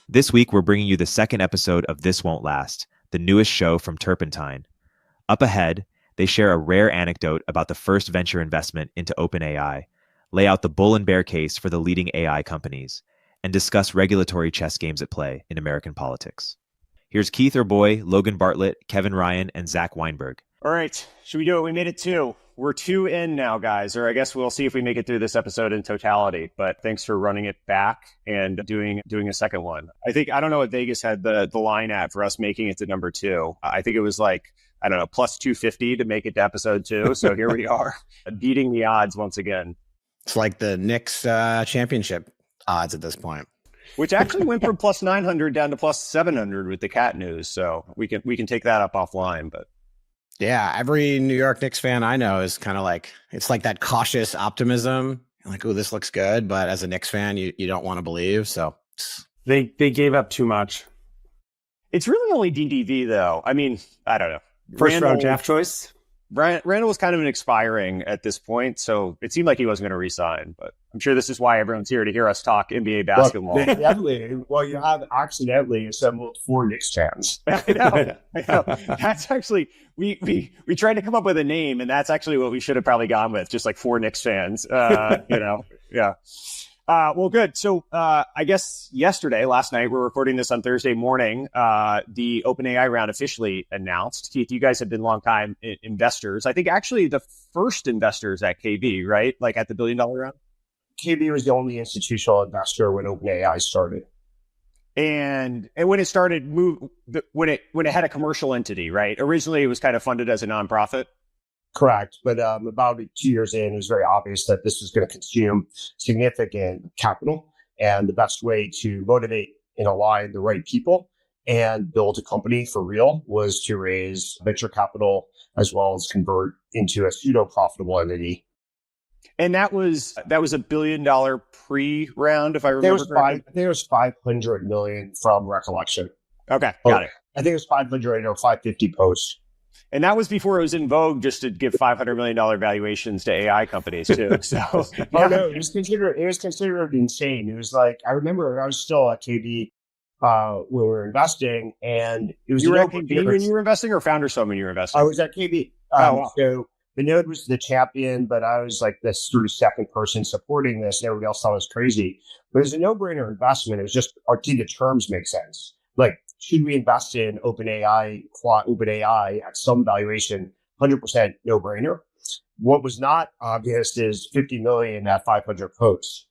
This week, we're bringing you the second episode of This Won't Last, the newest show from Turpentine. Up ahead, they share a rare anecdote about the first venture investment into OpenAI, lay out the bull and bear case for the leading AI companies, and discuss regulatory chess games at play in American politics. Here's Keith Rabois, Logan Bartlett, Kevin Ryan, and Zach Weinberg. All right, should we do it? We made it 2. We're 2 in now, guys, or I guess we'll see if we make it through this episode in totality. But thanks for running it back and doing a second one. I don't know what Vegas had the line at for us making it to number 2. I think it was like, I don't know, plus 250 to make it to episode 2. So here we are, beating the odds once again. It's like the Knicks championship odds at this point. Which actually went from plus 900 down to plus 700 with the cat news. So we can take that up offline, but. Yeah, every New York Knicks fan I know is kind of like, it's like that cautious optimism. Like, oh, this looks good. But as a Knicks fan, you don't want to believe. So they gave up too much. It's really only DDV, though. I mean, I don't know. First round draft choice. Randall was kind of an expiring at this point, so it seemed like he wasn't going to resign. But I'm sure this is why everyone's here to hear us talk NBA basketball. Well, you have accidentally assembled 4 Knicks fans. I know. That's actually we tried to come up with a name, and that's actually what we should have probably gone with, just like 4 Knicks fans. Yeah. Well, good. So I guess last night, we're recording this on Thursday morning, the OpenAI round officially announced. Keith, you guys have been longtime investors. I think actually the first investors at KB, right? Like at the $1 billion round? KB was the only institutional investor when OpenAI started. And when it started, when it had a commercial entity, right? Originally, it was kind of funded as a nonprofit. Correct. But about 2 years in, it was very obvious that this was going to consume significant capital. And the best way to motivate and align the right people and build a company for real was to raise venture capital as well as convert into a pseudo-profitable entity. And that was $1 billion pre-round, if I remember correctly. I think it was 500 million from recollection. Okay, got it. I think it was 500 or 550 post. And that was before it was in vogue just to give $500 million valuations to AI companies too. So, yeah. Oh no, it was considered insane. It was like, I remember I was still at KB when we were investing, and it was. You were at KB when you were investing, or Founders Summit when you were investing? I was at KB. Wow. So the node was the champion, but I was like the sort of second person supporting this, and everybody else thought it was crazy. But it was a no-brainer investment. It was just, did the terms make sense? Like, should we invest in OpenAI at some valuation? 100% no-brainer. What was not obvious is 50 million at 500 posts.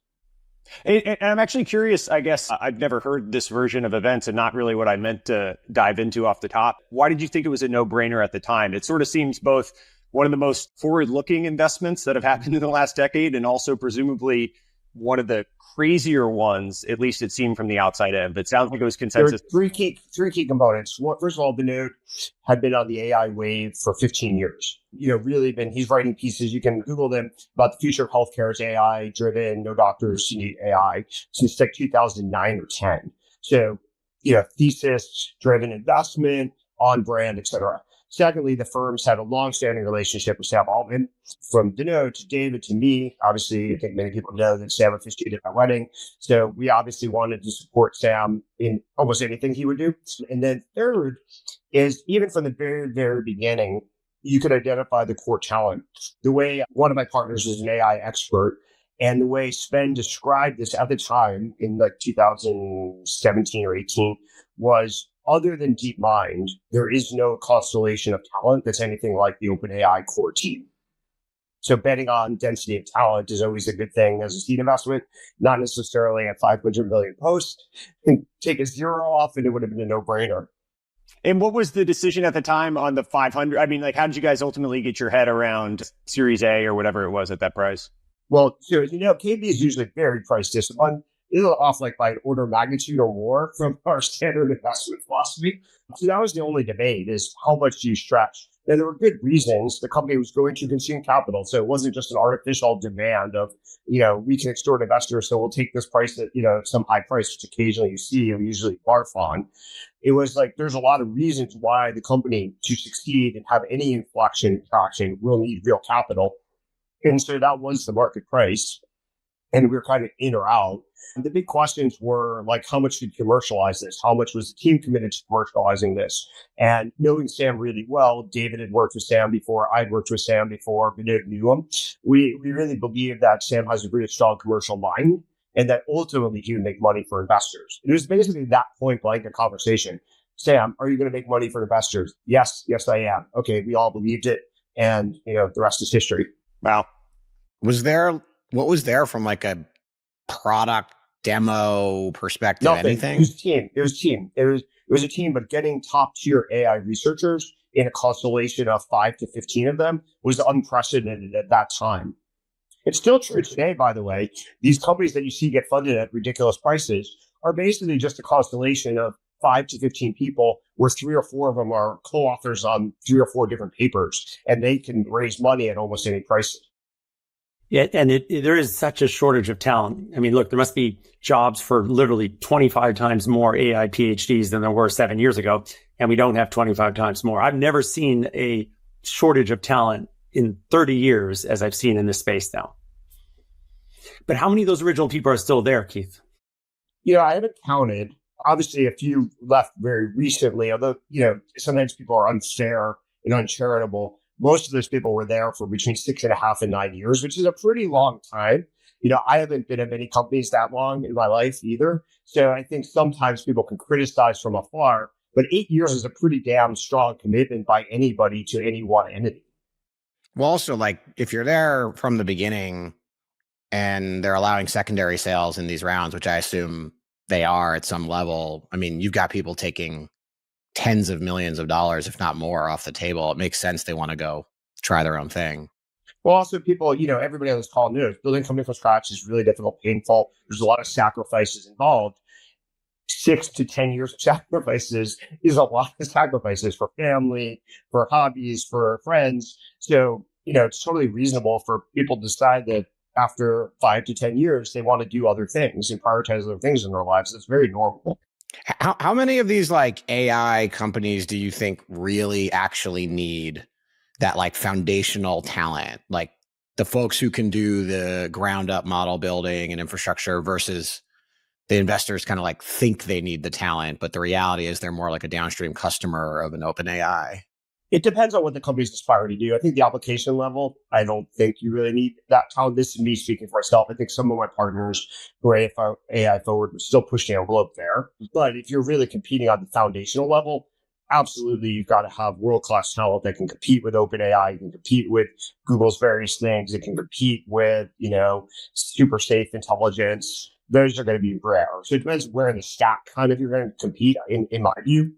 And I'm actually curious, I guess, I've never heard this version of events and not really what I meant to dive into off the top. Why did you think it was a no-brainer at the time? It sort of seems both one of the most forward-looking investments that have happened in the last decade and also presumably one of the crazier ones, at least it seemed from the outside end, but it sounds like it was consensus. There are three key components. First of all, the node had been on the AI wave for 15 years. He's writing pieces. You can Google them about the future of healthcare is AI driven. No doctors need AI since like 2009 or 10. So, thesis driven investment on brand, et cetera. Secondly, the firms had a long-standing relationship with Sam Altman, from Dino to David to me. Obviously, I think many people know that Sam officiated my wedding. So we obviously wanted to support Sam in almost anything he would do. And then third is, even from the very, very beginning, you could identify the core talent. The way one of my partners is an AI expert, and the way Sven described this at the time in like 2017 or 18 was, other than DeepMind, there is no constellation of talent that's anything like the OpenAI core team. So betting on density of talent is always a good thing as a seed investment, not necessarily at 500 million posts. Take a zero off and it would have been a no-brainer. And what was the decision at the time on the 500? I mean, like, how did you guys ultimately get your head around Series A or whatever it was at that price? Well, so as you know, KB is usually very price disciplined. It's off like by an order of magnitude or more from our standard investment philosophy. So that was the only debate, is how much do you stretch? And there were good reasons. The company was going to consume capital. So it wasn't just an artificial demand of, we can extort investors, so we'll take this price at, some high price, which occasionally you see, and usually barf on. It was like, there's a lot of reasons why the company, to succeed and have any inflection traction, will need real capital. And so that was the market price. And we were kind of in or out. And the big questions were like, how much did you commercialize this? How much was the team committed to commercializing this? And knowing Sam really well, David had worked with Sam before, I'd worked with Sam before, we knew him. We really believed that Sam has a really strong commercial mind and that ultimately he would make money for investors. It was basically that point blank a conversation. Sam, are you going to make money for investors? Yes, I am. Okay, we all believed it. And, the rest is history. Wow. What was there from like a product demo perspective? Nothing. Anything? It was a team, but getting top tier AI researchers in a constellation of 5 to 15 of them was unprecedented at that time. It's still true today, by the way. These companies that you see get funded at ridiculous prices are basically just a constellation of 5 to 15 people where 3 or 4 of them are co-authors on 3 or 4 different papers, and they can raise money at almost any price. Yeah, and there is such a shortage of talent. I mean, look, there must be jobs for literally 25 times more AI PhDs than there were 7 years ago, and we don't have 25 times more. I've never seen a shortage of talent in 30 years as I've seen in this space now. But how many of those original people are still there, Keith? I haven't counted. Obviously, a few left very recently, although, sometimes people are unfair and uncharitable. Most of those people were there for between 6.5 and 9 years, which is a pretty long time. I haven't been at many companies that long in my life either. So I think sometimes people can criticize from afar, but 8 years is a pretty damn strong commitment by anybody to any one entity. Well, also, like, if you're there from the beginning and they're allowing secondary sales in these rounds, which I assume they are at some level, I mean, you've got people taking tens of millions of dollars, if not more, off the table. It makes sense they want to go try their own thing. Well, also people, everybody on this call knows building a company from scratch is really difficult, painful. There's a lot of sacrifices involved. 6 to 10 years of sacrifices is a lot of sacrifices for family, for hobbies, for friends. So, it's totally reasonable for people to decide that after 5 to 10 years, they want to do other things and prioritize other things in their lives. It's very normal. How many of these like AI companies do you think really actually need that like foundational talent, like the folks who can do the ground up model building and infrastructure versus the investors kind of like think they need the talent, but the reality is they're more like a downstream customer of an OpenAI? It depends on what the company's aspiring to do. I think the application level, I don't think you really need that talent. This is me speaking for myself. I think some of my partners who are AI forward would still push the envelope there. But if you're really competing on the foundational level, absolutely, you've got to have world-class talent that can compete with OpenAI, you can compete with Google's various things, it can compete with, super safe intelligence. Those are going to be rare. So it depends where in the stack kind of you're going to compete, in my view.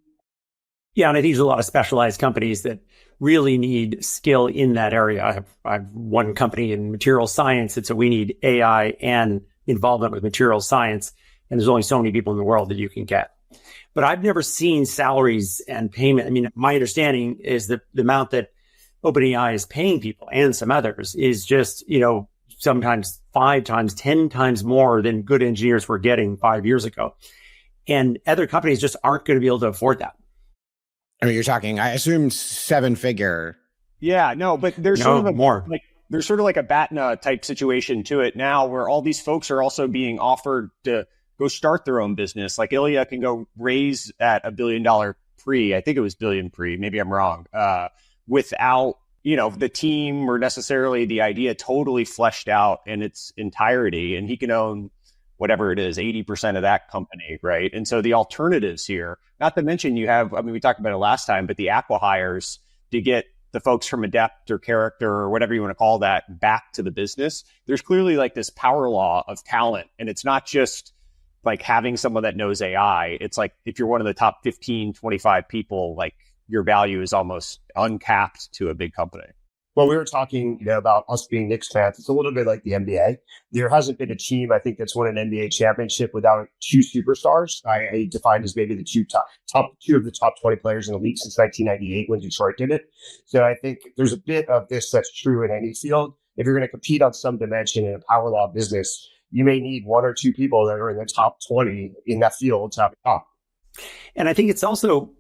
Yeah, and I think there's a lot of specialized companies that really need skill in that area. I've one company in material science, and so we need AI and involvement with material science, and there's only so many people in the world that you can get. But I've never seen salaries and payment. I mean, my understanding is that the amount that OpenAI is paying people and some others is just, sometimes 5 times, 10 times more than good engineers were getting 5 years ago. And other companies just aren't going to be able to afford that. I mean, you're talking, I assume 7-figure. Yeah, no, but there's sort of more. There's sort of like a BATNA type situation to it now where all these folks are also being offered to go start their own business. Like Ilya can go raise at $1 billion pre, I think it was billion pre, maybe I'm wrong, without, the team or necessarily the idea totally fleshed out in its entirety. And he can own whatever it is, 80% of that company, right? And so the alternatives here, not to mention you have, we talked about it last time, but the acqui-hires to get the folks from Adept or Character or whatever you want to call that back to the business. There's clearly like this power law of talent. And it's not just like having someone that knows AI. It's like if you're one of the top 15, 25 people, like your value is almost uncapped to a big company. Well, we were talking about us being Knicks fans. It's a little bit like the NBA. There hasn't been a team, I think, that's won an NBA championship without 2 superstars. I defined as maybe the top two of the top 20 players in the league since 1998 when Detroit did it. So I think there's a bit of this that's true in any field. If you're going to compete on some dimension in a power law business, you may need 1 or 2 people that are in the top 20 in that field to have a top. And I think it's also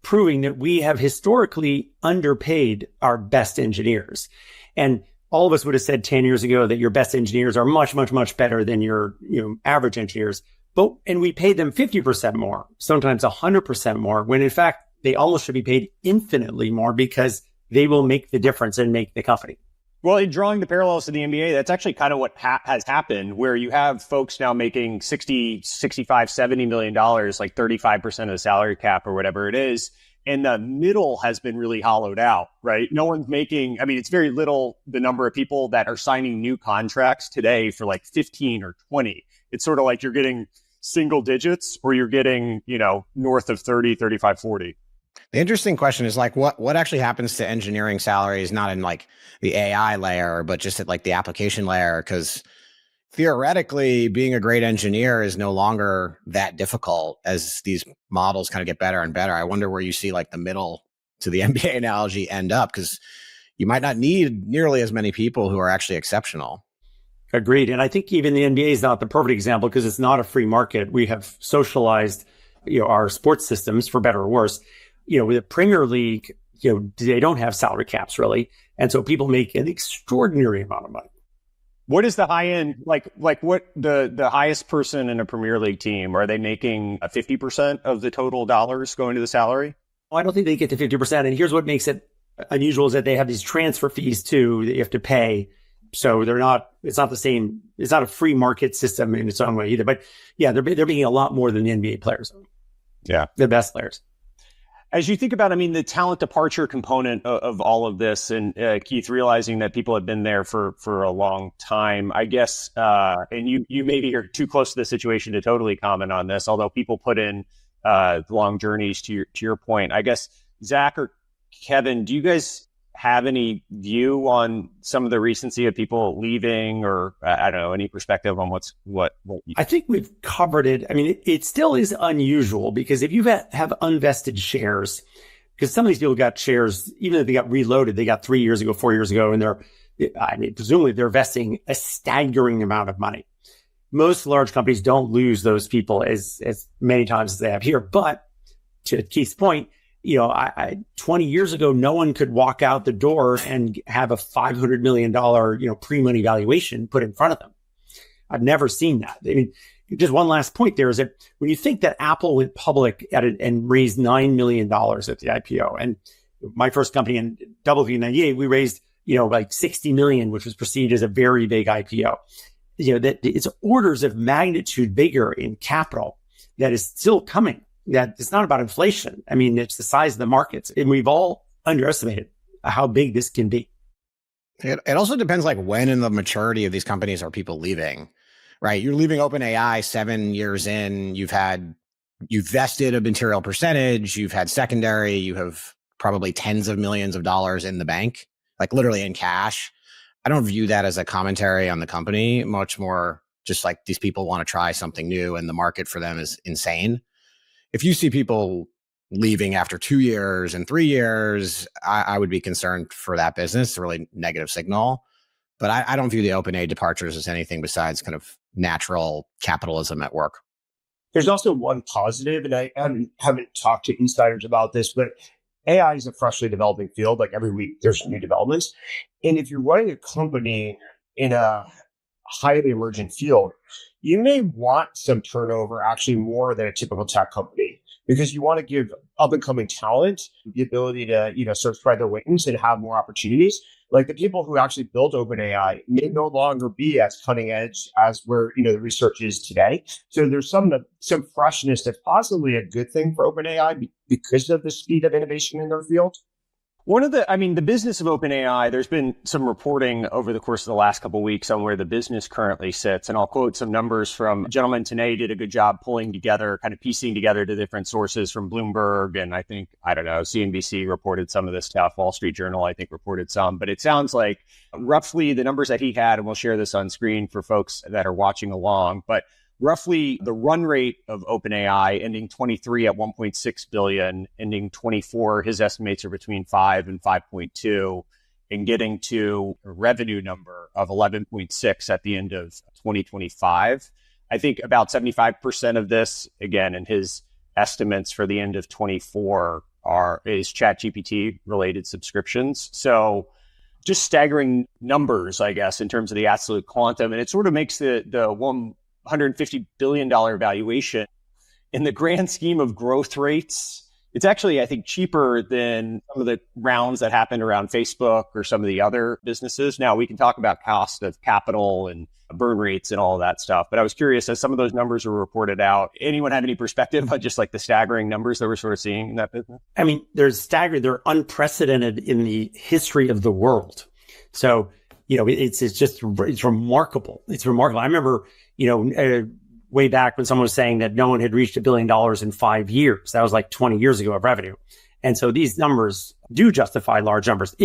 proving that we have historically underpaid our best engineers. And all of us would have said 10 years ago that your best engineers are much, much, much better than your average engineers. And we paid them 50% more, sometimes 100% more, when in fact, they almost should be paid infinitely more because they will make the difference and make the company. Well, in drawing the parallels to the NBA, that's actually kind of what has happened, where you have folks now making 60, 65, $70 million, like 35% of the salary cap or whatever it is. And the middle has been really hollowed out, right? No one's making, it's very little, the number of people that are signing new contracts today for like 15 or 20. It's sort of like you're getting single digits or you're getting, north of 30, 35, 40. The interesting question is like, what actually happens to engineering salaries, not in like the AI layer, but just at like the application layer? Because theoretically, being a great engineer is no longer that difficult as these models kind of get better and better. I wonder where you see like the middle to the NBA analogy end up, because you might not need nearly as many people who are actually exceptional. Agreed. And I think even the NBA is not the perfect example because it's not a free market. We have socialized, our sports systems for better or worse. With the Premier League, they don't have salary caps really. And so people make an extraordinary amount of money. What is the high end, like what the highest person in a Premier League team, are they making 50% of the total dollars going to the salary? Well, I don't think they get to 50%. And here's what makes it unusual is that they have these transfer fees too that you have to pay. So it's not the same. It's not a free market system in its own way either. But yeah, they're making a lot more than the NBA players. Yeah. The best players. As you think about, the talent departure component of all of this, and Keith, realizing that people have been there for a long time, I guess, and you maybe are too close to the situation to totally comment on this, although people put in long journeys to your point. I guess, Zach or Kevin, do you guys have any view on some of the recency of people leaving, or I don't know, any perspective on what you... I think we've covered it. It still is unusual because if you have unvested shares, because some of these people got shares, even if they got reloaded, they got 3 years ago, 4 years ago, and presumably they're vesting a staggering amount of money. Most large companies don't lose those people as many times as they have here. But to Keith's point, 20 years ago, no one could walk out the door and have a $500 million, pre-money valuation put in front of them. I've never seen that. Just one last point there is that when you think that Apple went public and raised $9 million at the IPO, and my first company in W98, we raised, like 60 million, which was perceived as a very big IPO. That it's orders of magnitude bigger in capital that is still coming. That it's not about inflation. It's the size of the markets. And we've all underestimated how big this can be. It also depends like when in the maturity of these companies are people leaving, right? You're leaving OpenAI 7 years in, you've vested a material percentage, you've had secondary, you have probably tens of millions of dollars in the bank, like literally in cash. I don't view that as a commentary on the company, much more just like these people want to try something new and the market for them is insane. If you see people leaving after 2 years and 3 years, I would be concerned for that business. It's a really negative signal. But I don't view the OpenAI departures as anything besides kind of natural capitalism at work. There's also one positive, and I haven't talked to insiders about this, but AI is a freshly developing field. Like every week, there's new developments. And if you're running a company in a highly emergent field, you may want some turnover actually more than a typical tech company, because you want to give up and coming talent the ability to, sort of spread their wings and have more opportunities. Like the people who actually built OpenAI may no longer be as cutting edge as where, the research is today. So there's some freshness that's possibly a good thing for OpenAI because of the speed of innovation in their field. One of the business of OpenAI, there's been some reporting over the course of the last couple of weeks on where the business currently sits. And I'll quote some numbers from a gentleman today did a good job pulling together, kind of piecing together the different sources from Bloomberg. And I think, CNBC reported some of this stuff. Wall Street Journal, I think, reported some. But it sounds like roughly the numbers that he had, and we'll share this on screen for folks that are watching along, but roughly the run rate of OpenAI ending 23 at 1.6 billion, ending 24, his estimates are between 5 and 5.2, and getting to a revenue number of 11.6 at the end of 2025. I think about 75% of this, again, in his estimates for the end of 24 is ChatGPT related subscriptions. So just staggering numbers, I guess, in terms of the absolute quantum. And it sort of makes the $150 billion valuation in the grand scheme of growth rates. It's actually, I think, cheaper than some of the rounds that happened around Facebook or some of the other businesses. Now, we can talk about cost of capital and burn rates and all of that stuff. But I was curious, as some of those numbers were reported out, anyone have any perspective on just like the staggering numbers that we're sort of seeing in that business? I mean, they're unprecedented in the history of the world. So, it's remarkable. It's remarkable. I remember, way back when someone was saying that no one had reached $1 billion in 5 years. That was like 20 years ago of revenue. And so these numbers do justify large numbers.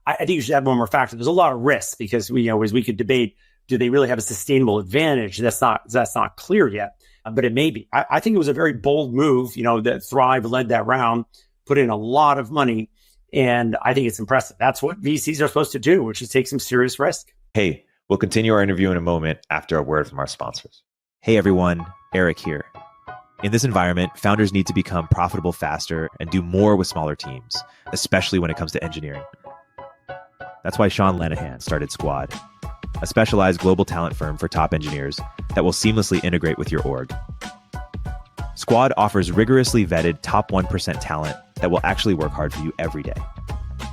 I think you should add one more factor. There's a lot of risks because as we could debate, do they really have a sustainable advantage? That's not clear yet, but it may be. I think it was a very bold move, that Thrive led that round, put in a lot of money, and I think it's impressive. That's what VCs are supposed to do, which is take some serious risk. Hey, we'll continue our interview in a moment after a word from our sponsors. Hey everyone, Eric here. In this environment, founders need to become profitable faster and do more with smaller teams, especially when it comes to engineering. That's why Sean Lenihan started Squad, a specialized global talent firm for top engineers that will seamlessly integrate with your org. Squad offers rigorously vetted top 1% talent that will actually work hard for you every day.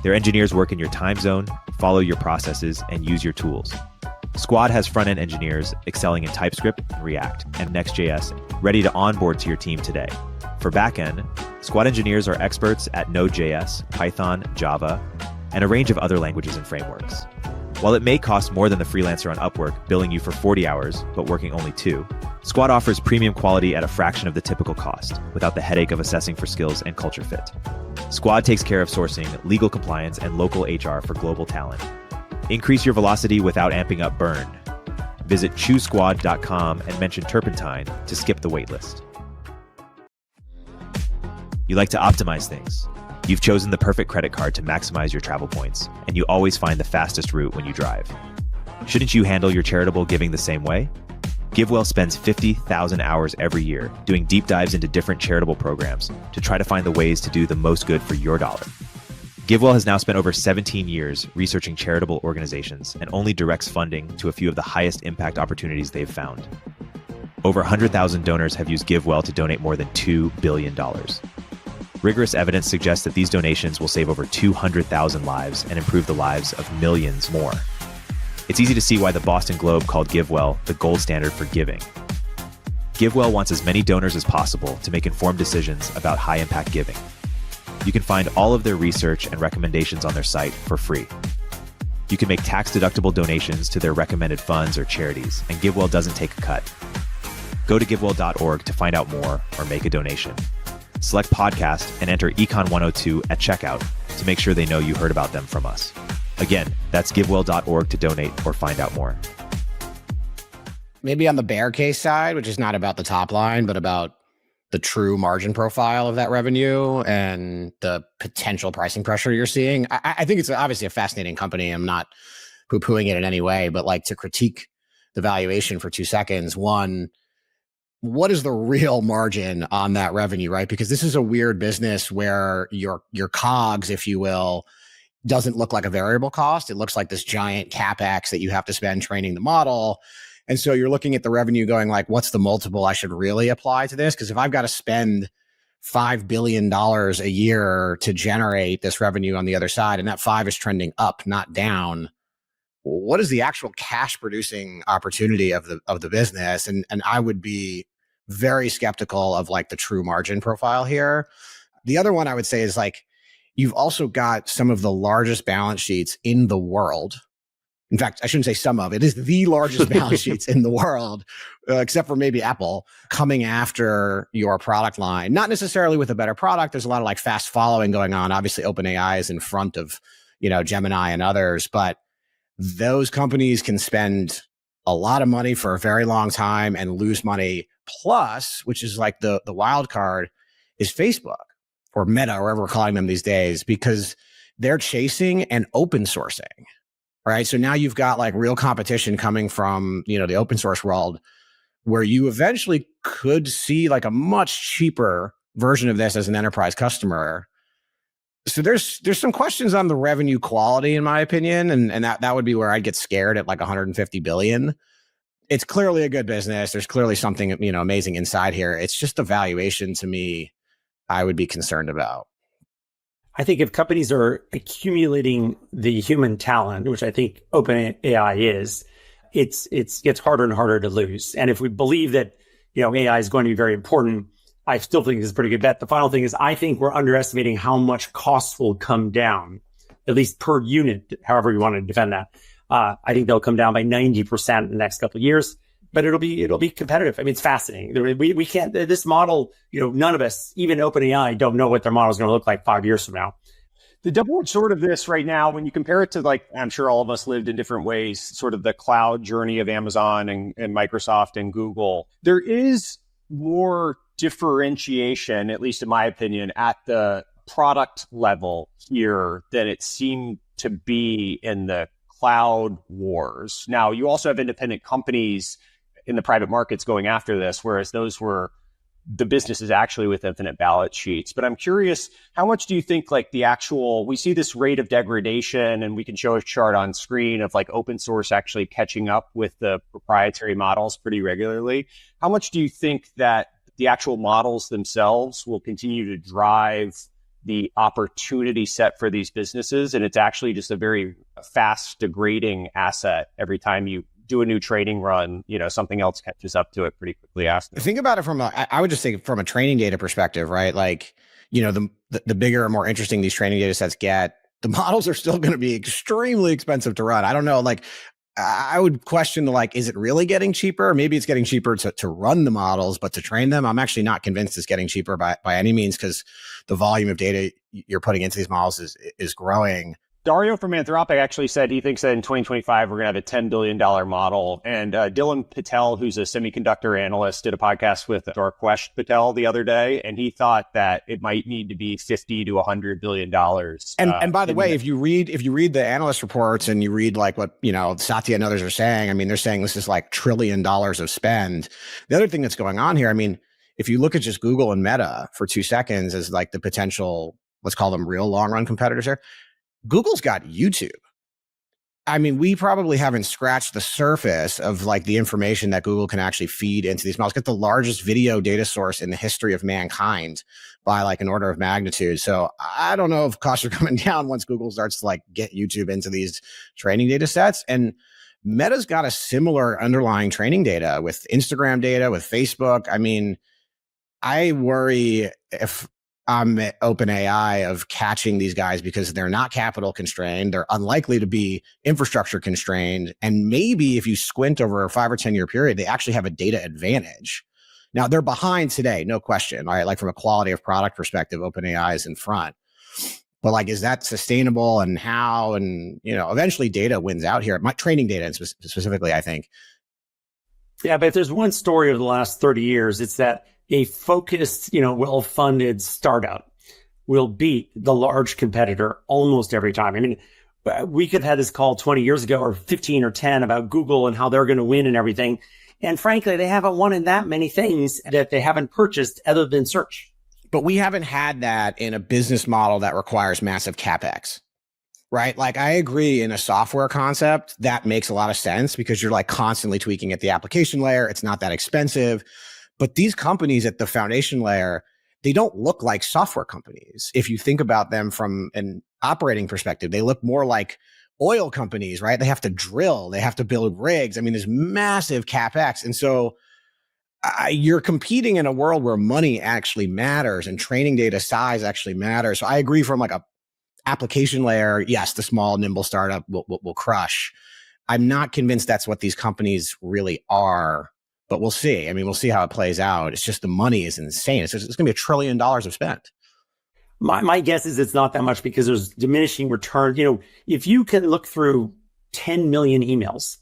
Their engineers work in your time zone, follow your processes, and use your tools. Squad has front-end engineers excelling in TypeScript, React, and Next.js ready to onboard to your team today. For back-end, Squad engineers are experts at Node.js, Python, Java, and a range of other languages and frameworks. While it may cost more than the freelancer on Upwork billing you for 40 hours, but working only 2, Squad offers premium quality at a fraction of the typical cost, without the headache of assessing for skills and culture fit. Squad takes care of sourcing, legal compliance, and local HR for global talent. Increase your velocity without amping up burn. Visit choosesquad.com and mention Turpentine to skip the waitlist. You like to optimize things. You've chosen the perfect credit card to maximize your travel points, and you always find the fastest route when you drive. Shouldn't you handle your charitable giving the same way? Givewell spends 50,000 hours every year doing deep dives into different charitable programs to try to find the ways to do the most good for your dollar. Givewell has now spent over 17 years researching charitable organizations and only directs funding to a few of the highest impact opportunities they've found. Over 100,000 donors have used Givewell to donate more than $2 billion. Rigorous evidence suggests that these donations will save over 200,000 lives and improve the lives of millions more. It's easy to see why the Boston Globe called Givewell the gold standard for giving. Givewell wants as many donors as possible to make informed decisions about high-impact giving. You can find all of their research and recommendations on their site for free. You can make tax-deductible donations to their recommended funds or charities, and Givewell doesn't take a cut. Go to givewell.org to find out more or make a donation. Select podcast and enter Econ102 at checkout to make sure they know you heard about them from us. Again, that's givewell.org to donate or find out more. Maybe on the bear case side, which is not about the top line, but about the true margin profile of that revenue and the potential pricing pressure you're seeing. I think it's obviously a fascinating company. I'm not poo-pooing it in any way, but like to critique the valuation for 2 seconds. One, what is the real margin on that revenue, right? Because this is a weird business where your COGS, if you will, doesn't look like a variable cost. It looks like this giant CapEx that you have to spend training the model. And so you're looking at the revenue going like, what's the multiple I should really apply to this? Because if I've got to spend $5 billion a year to generate this revenue on the other side, and that 5 is trending up, not down, what is the actual cash producing opportunity of the business? And I would be very skeptical of like the true margin profile here. The other one I would say is like, you've also got some of the largest balance sheets in the world. In fact, I shouldn't say some of it is the largest balance sheets in the world, except for maybe Apple, coming after your product line. Not necessarily with a better product. There's a lot of like fast following going on. Obviously, OpenAI is in front of, Gemini and others, but those companies can spend a lot of money for a very long time and lose money. Plus, which is like the wild card, is Facebook or Meta, or whatever we're calling them these days, because they're chasing and open sourcing. Right. So now you've got like real competition coming from, the open source world, where you eventually could see like a much cheaper version of this as an enterprise customer. So there's some questions on the revenue quality, in my opinion, and that would be where I'd get scared at like 150 billion. It's clearly a good business. There's clearly something, amazing inside here. It's just the valuation to me I would be concerned about. I think if companies are accumulating the human talent, which I think OpenAI is, it gets harder and harder to lose. And if we believe that, AI is going to be very important, I still think it's a pretty good bet. The final thing is I think we're underestimating how much costs will come down, at least per unit, however you want to defend that. I think they'll come down by 90% in the next couple of years, but it'll be competitive. I mean, it's fascinating. We can't, this model, none of us, even OpenAI, don't know what their model is going to look like 5 years from now. The double-edged sword of this right now, when you compare it to, like, I'm sure all of us lived in different ways, sort of the cloud journey of Amazon and Microsoft and Google, there is more differentiation, at least in my opinion, at the product level here than it seemed to be in the cloud wars. Now, you also have independent companies in the private markets going after this, whereas those were the businesses actually with infinite balance sheets. But I'm curious, how much do you think like we see this rate of degradation, and we can show a chart on screen of like open source actually catching up with the proprietary models pretty regularly. How much do you think that the actual models themselves will continue to drive the opportunity set for these businesses? And it's actually just a very fast degrading asset. Every time you do a new trading run, something else catches up to it pretty quickly after. Think about it I would just say from a training data perspective, right? Like, the bigger and more interesting these training data sets get, the models are still going to be extremely expensive to run. I don't know, like, I would question is it really getting cheaper? Maybe it's getting cheaper to run the models, but to train them, I'm actually not convinced it's getting cheaper by any means, because the volume of data you're putting into these models is growing. Dario from Anthropic actually said he thinks that in 2025, we're going to have a $10 billion model. And Dylan Patel, who's a semiconductor analyst, did a podcast with Darkwesh Patel the other day, and he thought that it might need to be $50 to $100 billion. And by the way, if you read the analyst reports and you read like what, Satya and others are saying, I mean, they're saying this is like $1 trillion of spend. The other thing that's going on here, I mean, if you look at just Google and Meta for 2 seconds as like the potential, let's call them real long run competitors here, Google's got YouTube. I mean, we probably haven't scratched the surface of like the information that Google can actually feed into these models. It's got the largest video data source in the history of mankind by like an order of magnitude. So I don't know if costs are coming down once Google starts to like get YouTube into these training data sets. And Meta's got a similar underlying training data with Instagram data, with Facebook. I mean, I worry if I'm at OpenAI of catching these guys because they're not capital constrained. They're unlikely to be infrastructure constrained. And maybe if you squint over a 5 or 10 year period, they actually have a data advantage. Now they're behind today, no question. Right? Like from a quality of product perspective, OpenAI is in front. But like, is that sustainable and how? And, eventually data wins out here. My training data specifically, I think. Yeah, but if there's one story of the last 30 years, it's that a focused, well-funded startup will beat the large competitor almost every time. I mean, we could have had this call 20 years ago or 15 or 10 about Google and how they're going to win and everything. And frankly, they haven't won in that many things that they haven't purchased other than search. But we haven't had that in a business model that requires massive CapEx, right? Like I agree in a software concept that makes a lot of sense because you're like constantly tweaking at the application layer. It's not that expensive. But these companies at the foundation layer, they don't look like software companies. If you think about them from an operating perspective, they look more like oil companies, right? They have to drill, they have to build rigs. I mean, there's massive CapEx. And so you're competing in a world where money actually matters and training data size actually matters. So I agree from like a application layer, yes, the small, nimble startup will crush. I'm not convinced that's what these companies really are. But we'll see. I mean, we'll see how it plays out. It's just the money is insane. It's going to be $1 trillion of spend. My guess is it's not that much because there's diminishing return. If you can look through 10 million emails,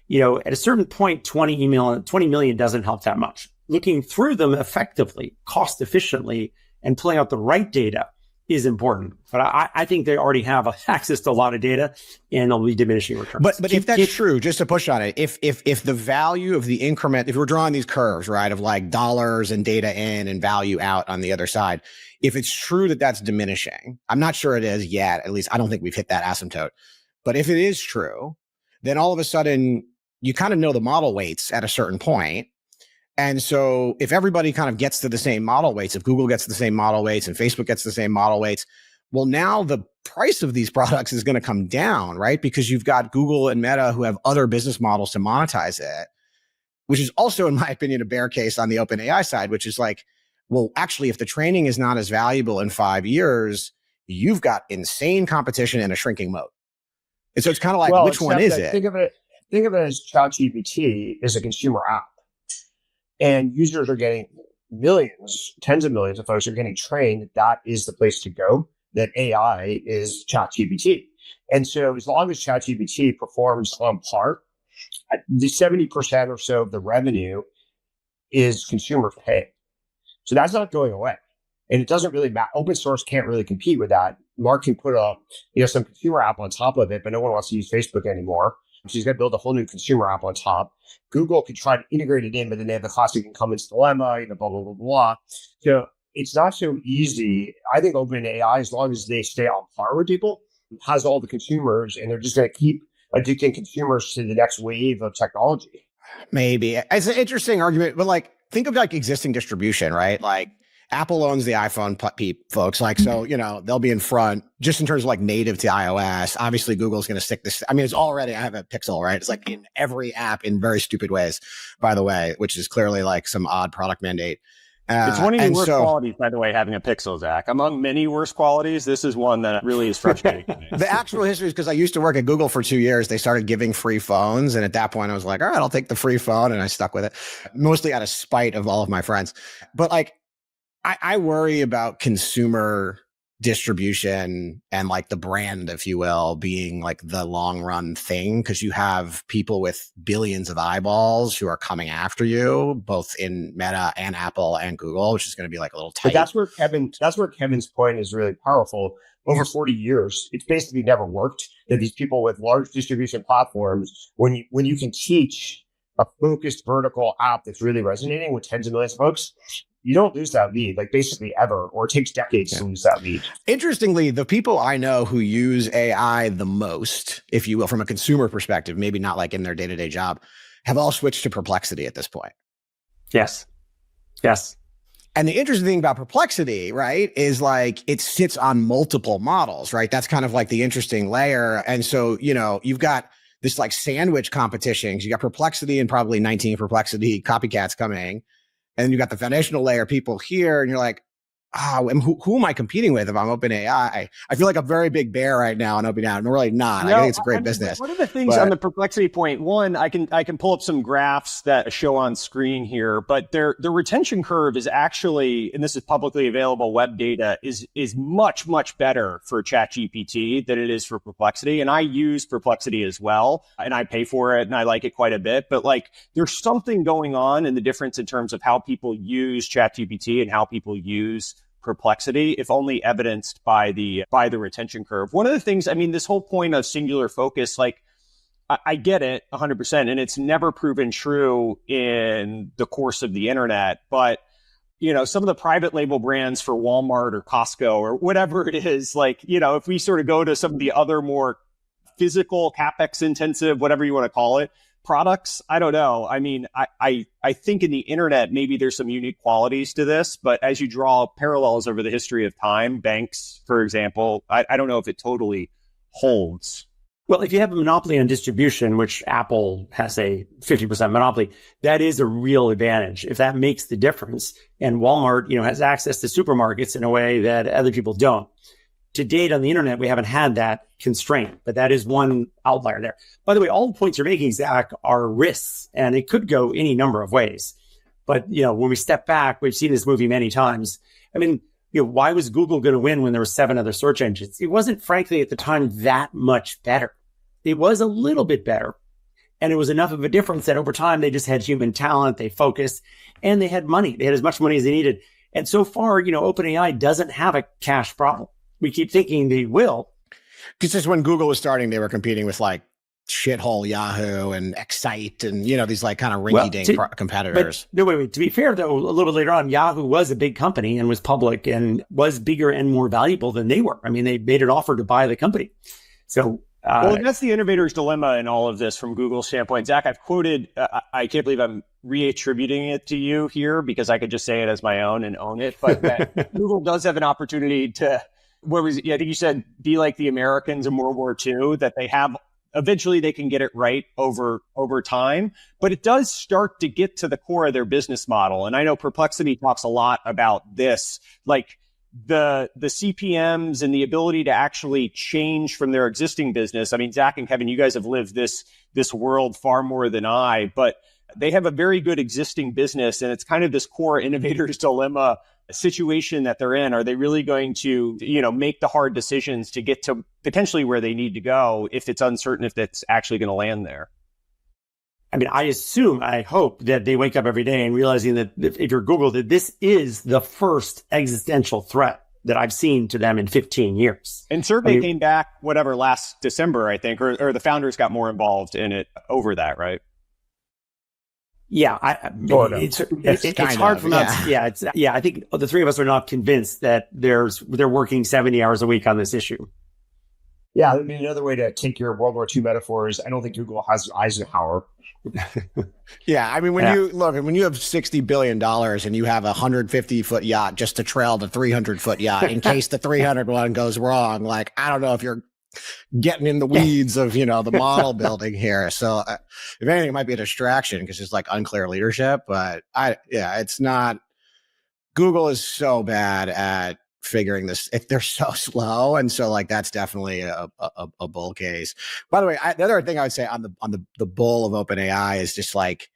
at a certain point, 20 million doesn't help that much. Looking through them effectively, cost efficiently, and pulling out the right data is important. But I think they already have access to a lot of data, and they'll be diminishing returns. But if that's true, just to push on it, if the value of the increment, if we're drawing these curves, right, of like dollars and data in and value out on the other side, if it's true that that's diminishing, I'm not sure it is yet. At least I don't think we've hit that asymptote. But if it is true, then all of a sudden you kind of know the model weights at a certain point. And so if everybody kind of gets to the same model weights, if Google gets the same model weights and Facebook gets the same model weights, well, now the price of these products is going to come down, right? Because you've got Google and Meta who have other business models to monetize it, which is also, in my opinion, a bear case on the OpenAI side, which is like, well, actually, if the training is not as valuable in 5 years, you've got insane competition and a shrinking moat. And so it's kind of like, which one is it? Think of it as ChatGPT is a consumer app. And users are getting millions, tens of millions of folks are getting trained. That is the place to go, that AI is ChatGPT. And so as long as ChatGPT performs on par, the 70% or so of the revenue is consumer pay. So that's not going away. And it doesn't really matter. Open source can't really compete with that. Mark can put some consumer app on top of it, but no one wants to use Facebook anymore. So he's got to build a whole new consumer app on top. Google could try to integrate it in, but then they have the classic incumbents dilemma, blah, blah, blah, blah. So it's not so easy. I think OpenAI, as long as they stay on par with people, has all the consumers, and they're just going to keep addicting consumers to the next wave of technology. Maybe. It's an interesting argument, but like, think of like existing distribution, right? Like Apple owns the iPhone folks. Like, so, they'll be in front just in terms of like native to iOS. Obviously, Google's going to stick this. I mean, it's already, I have a Pixel, right? It's like in every app in very stupid ways, by the way, which is clearly like some odd product mandate. It's one of the worst qualities, by the way, having a Pixel, Zach. Among many worst qualities, this is one that really is frustrating to me. The actual history is because I used to work at Google for 2 years. They started giving free phones. And at that point, I was like, all right, I'll take the free phone. And I stuck with it, mostly out of spite of all of my friends. But like, I worry about consumer distribution and like the brand, if you will, being like the long run thing, because you have people with billions of eyeballs who are coming after you, both in Meta and Apple and Google, which is going to be like a little tight. But that's where Kevin's point is really powerful. Over 40 years, it's basically never worked that these people with large distribution platforms, when you can teach a focused vertical app that's really resonating with tens of millions of folks, you don't lose that lead, like basically ever, or it takes decades to lose that lead. Interestingly, the people I know who use AI the most, if you will, from a consumer perspective, maybe not like in their day-to-day job, have all switched to Perplexity at this point. Yes. And the interesting thing about Perplexity, right, is like it sits on multiple models, right? That's kind of like the interesting layer. And so, you've got this like sandwich competition. You got Perplexity and probably 19 Perplexity copycats coming. And you got the foundational layer people here, and you're like, who am I competing with if I'm OpenAI? I feel like a very big bear right now on OpenAI. I'm really not. I think it's a great business. One of the things on the Perplexity point, one, I can pull up some graphs that show on screen here, but their retention curve is actually, and this is publicly available web data, is much, much better for ChatGPT than it is for Perplexity. And I use Perplexity as well, and I pay for it, and I like it quite a bit. But like, there's something going on in the difference in terms of how people use ChatGPT and how people use Perplexity, if only evidenced by the retention curve. One of the things, I mean, this whole point of singular focus, like I get it 100%, and it's never proven true in the course of the internet. But some of the private label brands for Walmart or Costco or whatever it is, like if we sort of go to some of the other more physical, capex intensive, whatever you want to call it, products, I don't know. I mean, I think in the internet, maybe there's some unique qualities to this, but as you draw parallels over the history of time, banks, for example, I don't know if it totally holds. Well, if you have a monopoly on distribution, which Apple has a 50% monopoly, that is a real advantage. If that makes the difference, and Walmart, has access to supermarkets in a way that other people don't. To date on the internet, we haven't had that constraint, but that is one outlier there. By the way, all the points you're making, Zach, are risks, and it could go any number of ways. But, when we step back, we've seen this movie many times. I mean, why was Google going to win when there were 7 other search engines? It wasn't, frankly, at the time that much better. It was a little bit better. And it was enough of a difference that over time, they just had human talent, they focused, and they had money. They had as much money as they needed. And so far, OpenAI doesn't have a cash problem. We keep thinking they will. Because just when Google was starting, they were competing with like shithole Yahoo and Excite and, these like kind of rinky-dink competitors. But, no, wait. To be fair, though, a little bit later on, Yahoo was a big company and was public and was bigger and more valuable than they were. I mean, they made an offer to buy the company. So, well, that's the innovator's dilemma in all of this from Google's standpoint. Zach, I've quoted, I can't believe I'm reattributing it to you here because I could just say it as my own and own it. But that Google does have an opportunity to, I think you said, be like the Americans in World War II, that they have, eventually they can get it right over time. But it does start to get to the core of their business model. And I know Perplexity talks a lot about this, like the CPMs and the ability to actually change from their existing business. I mean, Zach and Kevin, you guys have lived this world far more than I, but they have a very good existing business. And it's kind of this core innovator's dilemma situation that they're in. Are they really going to, make the hard decisions to get to potentially where they need to go if it's uncertain if that's actually going to land there? I mean, I hope that they wake up every day and realizing that if you're Google, that this is the first existential threat that I've seen to them in 15 years. And survey came back, last December, I think, or the founders got more involved in it over that, right? Yeah, it's hard for us. I think the three of us are not convinced that they're working 70 hours a week on this issue. Yeah, I mean, another way to take your World War II metaphor is I don't think Google has Eisenhower. Yeah, I mean, when you have $60 billion and you have a 150-foot yacht just to trail the 300-foot yacht in case the 300 one goes wrong, like, I don't know if you're getting in the weeds of, the model building here. So if anything, it might be a distraction because it's like unclear leadership, but it's not. Google is so bad at figuring this. If they're so slow. And so like, that's definitely a bull case. By the way, the other thing I would say on the bull of OpenAI is just like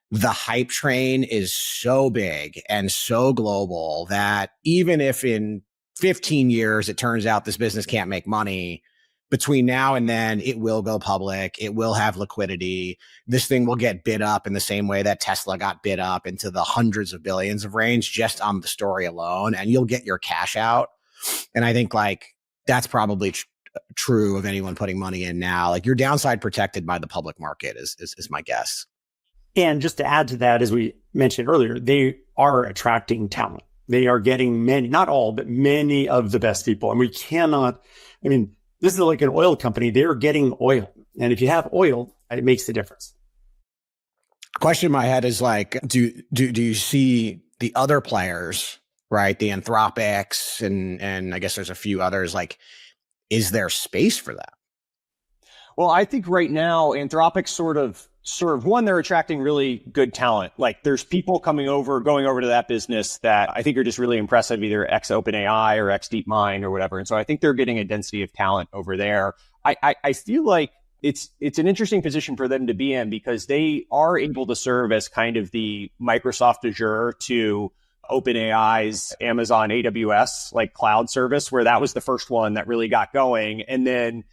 the hype train is so big and so global that even if in 15 years, it turns out this business can't make money, between now and then, it will go public. It will have liquidity. This thing will get bid up in the same way that Tesla got bid up into the hundreds of billions of range just on the story alone. And you'll get your cash out. And I think like that's probably true of anyone putting money in now. Like, you're downside protected by the public market is my guess. And just to add to that, as we mentioned earlier, they are attracting talent. They are getting many, not all, but many of the best people. And this is like an oil company. They're getting oil. And if you have oil, it makes the difference. Question in my head is like, do you see the other players, right? The Anthropics and I guess there's a few others, like, is there space for that? Well, I think right now, Anthropic sort of one, they're attracting really good talent. Like, there's people going over to that business that I think are just really impressive, either ex OpenAI or ex DeepMind or whatever. And so I think they're getting a density of talent over there. I feel like it's an interesting position for them to be in because they are able to serve as kind of the Microsoft Azure to OpenAI's Amazon AWS, like cloud service, where that was the first one that really got going. And then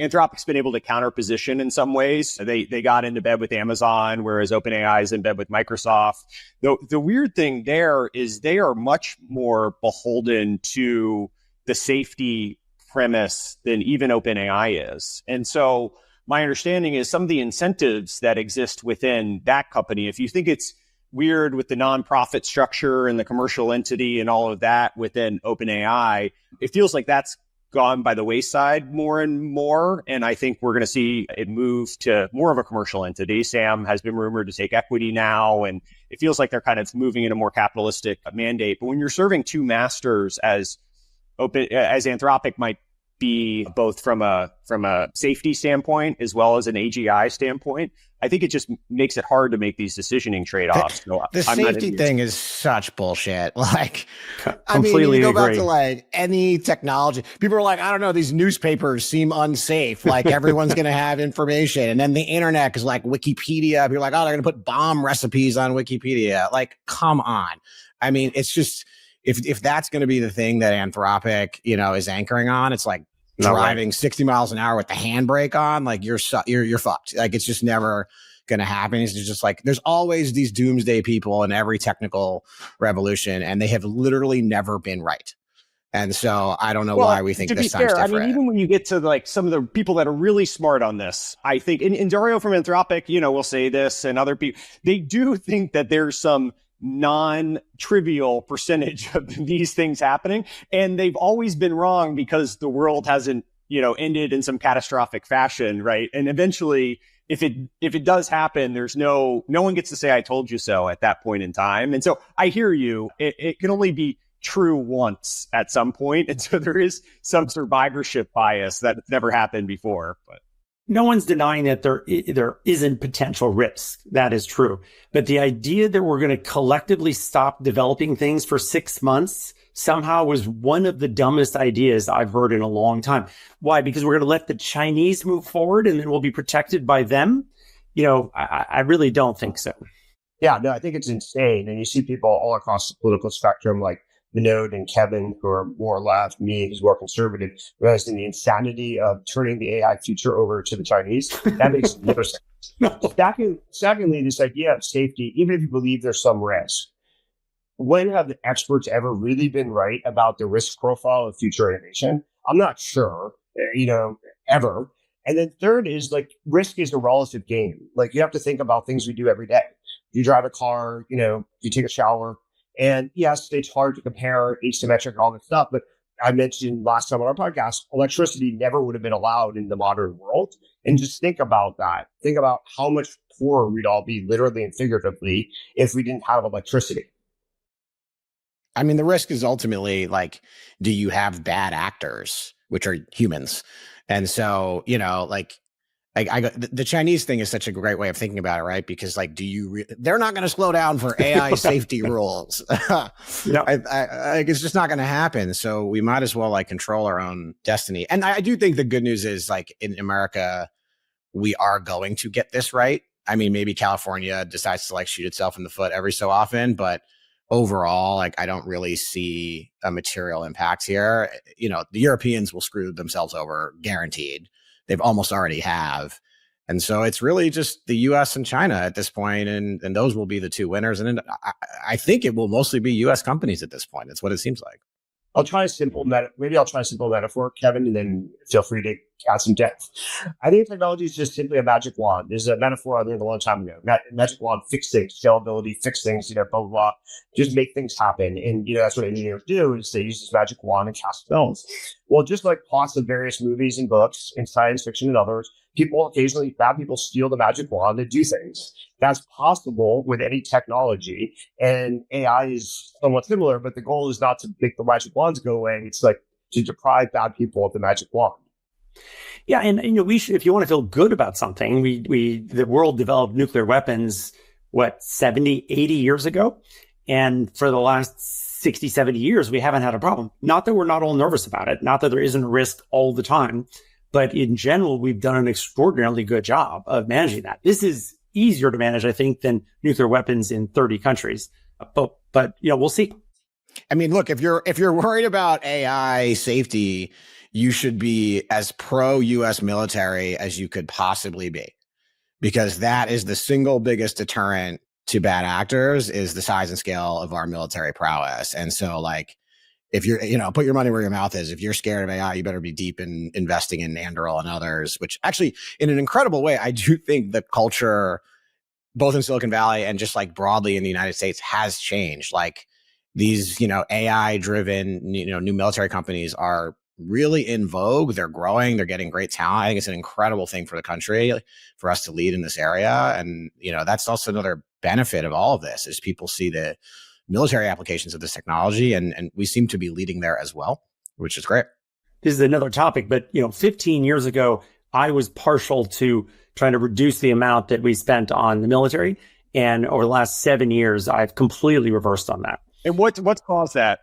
Anthropic's been able to counterposition in some ways. They got into bed with Amazon, whereas OpenAI is in bed with Microsoft. The weird thing there is they are much more beholden to the safety premise than even OpenAI is. And so my understanding is some of the incentives that exist within that company, if you think it's weird with the nonprofit structure and the commercial entity and all of that within OpenAI, it feels like that's gone by the wayside more and more. And I think we're going to see it move to more of a commercial entity. Sam has been rumored to take equity now, and it feels like they're kind of moving in a more capitalistic mandate. But when you're serving two masters as Anthropic might be, both from a safety standpoint as well as an AGI standpoint, I think it just makes it hard to make these decisioning trade-offs. The safety thing is such bullshit. Like, completely you go agree. back to like any technology. People are like, I don't know, these newspapers seem unsafe. Like, everyone's going to have information. And then the internet is like Wikipedia. People are like, oh, they're going to put bomb recipes on Wikipedia. Like, come on. I mean, it's just, if that's going to be the thing that Anthropic, is anchoring on, it's like driving 60 miles an hour with the handbrake on, like you're fucked. Like, it's just never going to happen is just like, there's always these doomsday people in every technical revolution, and they have literally never been right. And so I don't know why we think this time's different. I mean, even when you get to like some of the people that are really smart on this, I think, and Dario from Anthropic, will say this, and other people, they do think that there's some non-trivial percentage of these things happening. And they've always been wrong because the world hasn't, ended in some catastrophic fashion, right? And eventually, if it does happen, there's no one gets to say, I told you so at that point in time. And so I hear you. It can only be true once at some point. And so there is some survivorship bias that never happened before. But no one's denying that there isn't potential risk. That is true. But the idea that we're going to collectively stop developing things for 6 months somehow was one of the dumbest ideas I've heard in a long time. Why? Because we're going to let the Chinese move forward and then we'll be protected by them. I really don't think so. Yeah, no, I think it's insane. And you see people all across the political spectrum, like Vinod and Kevin, who are more left, me, who's more conservative, realizing the insanity of turning the AI future over to the Chinese. That makes no sense. Secondly, this idea of safety, even if you believe there's some risk, when have the experts ever really been right about the risk profile of future innovation? I'm not sure, ever. And then third is like risk is a relative game. Like you have to think about things we do every day. You drive a car, you take a shower. And yes, it's hard to compare asymmetric and all this stuff, but I mentioned last time on our podcast, electricity never would have been allowed in the modern world. And just think about that. Think about how much poorer we'd all be, literally and figuratively, if we didn't have electricity. I mean, the risk is ultimately like, do you have bad actors, which are humans? And so, the Chinese thing is such a great way of thinking about it, right? Because like, they're not going to slow down for AI safety rules. It's just not going to happen. So we might as well like control our own destiny. And I do think the good news is like in America, we are going to get this right. I mean, maybe California decides to like shoot itself in the foot every so often, but overall, like I don't really see a material impact here. The Europeans will screw themselves over, guaranteed. They've almost already have. And so it's really just the US and China at this point, and those will be the two winners. And I think it will mostly be US companies at this point. That's what it seems like. I'll try a simple metaphor, Kevin, and then feel free to add some depth. I think technology is just simply a magic wand. There's a metaphor I learned a long time ago. Magic wand, fix things, scalability, fix things, blah, blah, blah. Just make things happen. And, that's what engineers do, is they use this magic wand and cast spells. Well, just like plots of various movies and books in science fiction and others, bad people steal the magic wand and do things. That's possible with any technology. And AI is somewhat similar, but the goal is not to make the magic wands go away. It's like to deprive bad people of the magic wand. Yeah. And, we should, if you want to feel good about something, the world developed nuclear weapons, 70, 80 years ago. And for the last 60, 70 years, we haven't had a problem. Not that we're not all nervous about it. Not that there isn't a risk all the time. But in general, we've done an extraordinarily good job of managing that. This is easier to manage, I think, than nuclear weapons in 30 countries. But we'll see. I mean, look, if you're worried about AI safety, you should be as pro-US military as you could possibly be, because that is the single biggest deterrent to bad actors, is the size and scale of our military prowess. And so like, if you're, put your money where your mouth is. If you're scared of AI, you better be deep in investing in Anduril and others, which actually, in an incredible way, I do think the culture, both in Silicon Valley and just like broadly in the United States, has changed. Like these, AI driven, new military companies are really in vogue. They're growing. They're getting great talent. I think it's an incredible thing for the country, for us to lead in this area. And, that's also another benefit of all of this, is people see the military applications of this technology, and we seem to be leading there as well, which is great. This is another topic, but 15 years ago, I was partial to trying to reduce the amount that we spent on the military, and over the last 7 years, I've completely reversed on that. And what's caused that?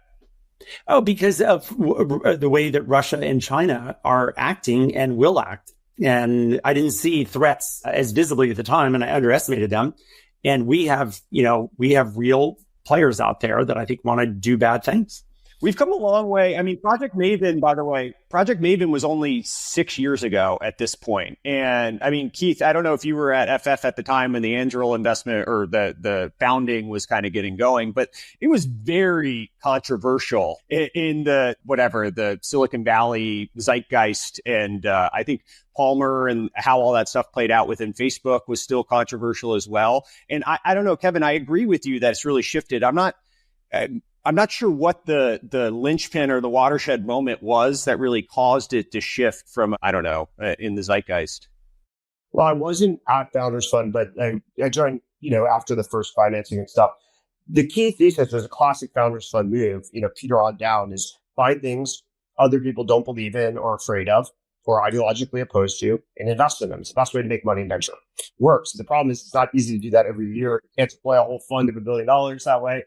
Oh, because of the way that Russia and China are acting and will act. And I didn't see threats as visibly at the time, and I underestimated them. And we have real players out there that I think want to do bad things. We've come a long way. I mean, Project Maven, by the way, Project Maven was only 6 years ago at this point. And I mean, Keith, I don't know if you were at FF at the time when the angel investment or the founding was kind of getting going, but it was very controversial in the Silicon Valley zeitgeist. And I think Palmer and how all that stuff played out within Facebook was still controversial as well. And I don't know, Kevin, I agree with you that it's really shifted. I'm not sure what the linchpin or the watershed moment was that really caused it to shift from, I don't know, in the zeitgeist. Well, I wasn't at Founders Fund, but I joined, after the first financing and stuff. The key thesis was a classic Founders Fund move, Peter on down, is find things other people don't believe in or afraid of or ideologically opposed to and invest in them. It's the best way to make money in venture. Works. The problem is it's not easy to do that every year. You can't deploy a whole fund of $1 billion that way.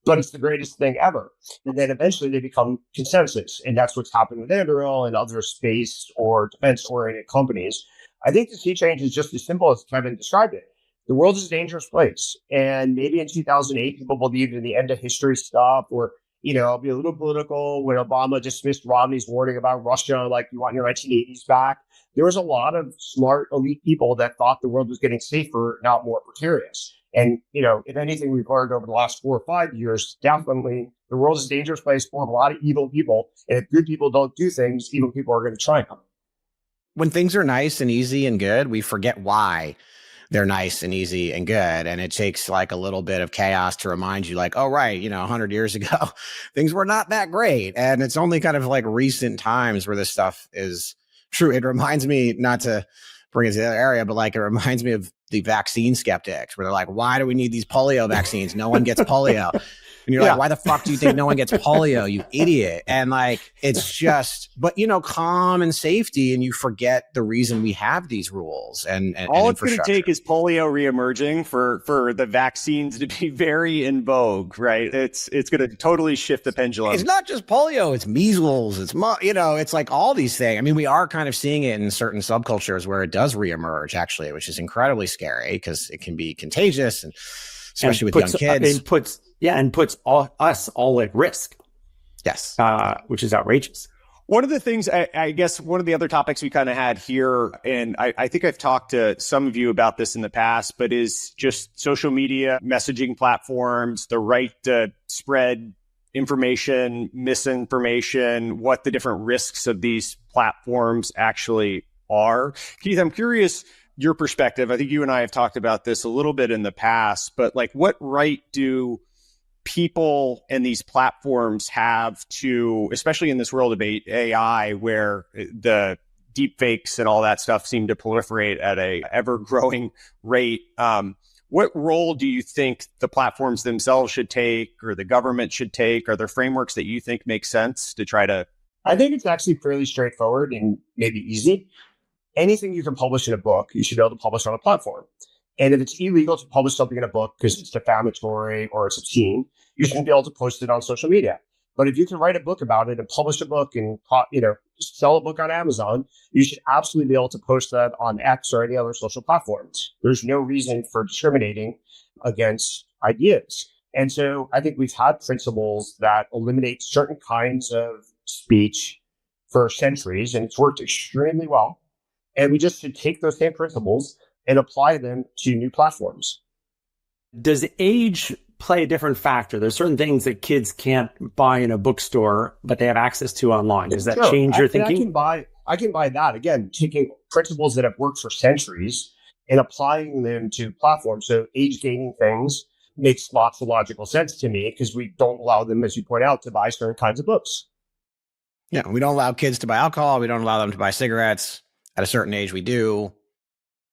But it's the greatest thing ever. And then eventually they become consensus. And that's what's happened with Anduril and other space or defense-oriented companies. I think the sea change is just as simple as Kevin described it. The world is a dangerous place. And maybe in 2008, people believed in the end of history stuff or, I'll be a little political when Obama dismissed Romney's warning about Russia, like you want your 1980s back. There was a lot of smart, elite people that thought the world was getting safer, not more precarious. And, if anything we've learned over the last 4 or 5 years, definitely the world is a dangerous place full of a lot of evil people. And if good people don't do things, evil people are going to triumph. When things are nice and easy and good, we forget why they're nice and easy and good. And it takes like a little bit of chaos to remind you like, oh, right, 100 years ago, things were not that great. And it's only kind of like recent times where this stuff is true. It reminds me, not to bring it to the other area, but like it reminds me of the vaccine skeptics where they're like, why do we need these polio vaccines? No one gets polio. And you're like, why the fuck do you think no one gets polio, you idiot? And like, it's just, but calm and safety, and you forget the reason we have these rules and all it's going to take is polio reemerging for the vaccines to be very in vogue, right? It's going to totally shift the pendulum. It's not just polio, it's measles, it's it's like all these things. I mean, we are kind of seeing it in certain subcultures where it does reemerge actually, which is incredibly scary because it can be contagious and especially with young kids. And puts us all at risk. Yes. Which is outrageous. One of the things, I guess, one of the other topics we kind of had here, and I think I've talked to some of you about this in the past, but is just social media messaging platforms, the right to spread information, misinformation, what the different risks of these platforms actually are. Keith, I'm curious your perspective. I think you and I have talked about this a little bit in the past, but like what right do people and these platforms have to, especially in this world of AI, where the deep fakes and all that stuff seem to proliferate at a ever growing rate. What role do you think the platforms themselves should take or the government should take? Are there frameworks that you think make sense to try to? I think it's actually fairly straightforward and maybe easy. Anything you can publish in a book, you should be able to publish on a platform. And if it's illegal to publish something in a book because it's defamatory or it's obscene, you shouldn't be able to post it on social media. But if you can write a book about it and publish a book and sell a book on Amazon, you should absolutely be able to post that on X or any other social platforms. There's no reason for discriminating against ideas. And so I think we've had principles that eliminate certain kinds of speech for centuries, and it's worked extremely well. And we just should take those same principles and apply them to new platforms. Does age play a different factor? There's certain things that kids can't buy in a bookstore, but they have access to online. Does that change your thinking? I can buy that. Again, taking principles that have worked for centuries and applying them to platforms. So age gaining things makes lots of logical sense to me because we don't allow them, as you point out, to buy certain kinds of books. Yeah, we don't allow kids to buy alcohol. We don't allow them to buy cigarettes. At a certain age, we do.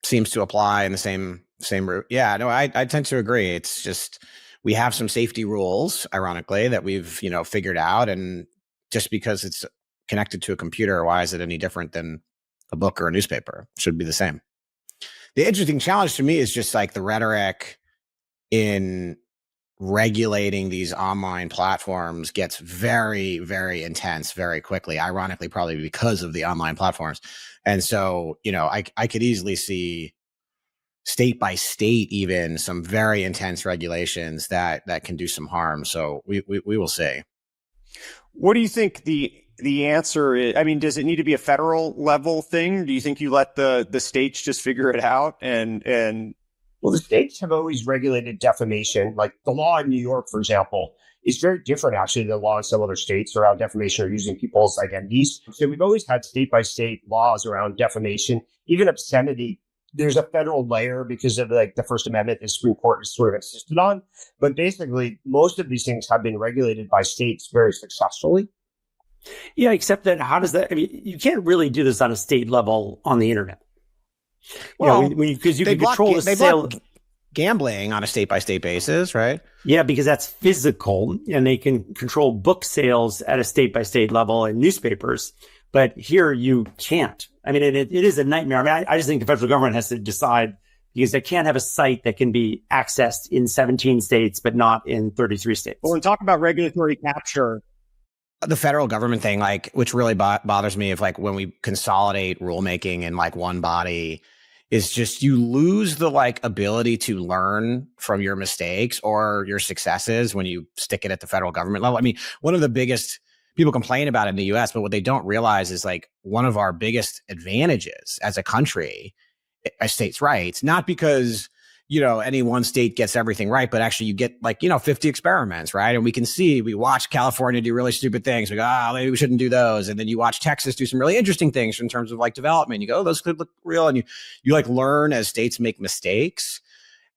Seems to apply in the same route. Yeah, no, I tend to agree. It's just we have some safety rules, ironically, that we've figured out, and just because it's connected to a computer, why is it any different than a book or a newspaper? It should be the same. The interesting challenge to me is just like the rhetoric in regulating these online platforms gets very, very intense very quickly, ironically, probably because of the online platforms. And so, I could easily see state by state, even some very intense regulations that can do some harm. So we will see. What do you think the answer is? I mean, does it need to be a federal level thing? Do you think you let the states just figure it out? Well, the states have always regulated defamation. Like the law in New York, for example, is very different actually than the law in some other states around defamation or using people's identities. So we've always had state by state laws around defamation, even obscenity. There's a federal layer because of like the First Amendment the Supreme Court has sort of insisted on. But basically, most of these things have been regulated by states very successfully. Yeah, except that how does that, I mean, you can't really do this on a state level on the internet. Well, because you can control the sale. Gambling on a state by state basis, right? Yeah, because that's physical and they can control book sales at a state by state level in newspapers. But here you can't. I mean, it is a nightmare. I mean, I just think the federal government has to decide because they can't have a site that can be accessed in 17 states, but not in 33 states. Well, and talk about regulatory capture. The federal government thing, like, which really bothers me, if like when we consolidate rulemaking in like one body, is just you lose the like ability to learn from your mistakes or your successes when you stick it at the federal government level. I mean, one of the biggest people complain about it in the US, but what they don't realize is like one of our biggest advantages as a country are states' rights, not because, you know, any one state gets everything right, but actually you get like, you know, 50 experiments, right? And we watch California do really stupid things. We go, maybe we shouldn't do those. And then you watch Texas do some really interesting things in terms of like development. You go, those could look real. And you like learn as states make mistakes.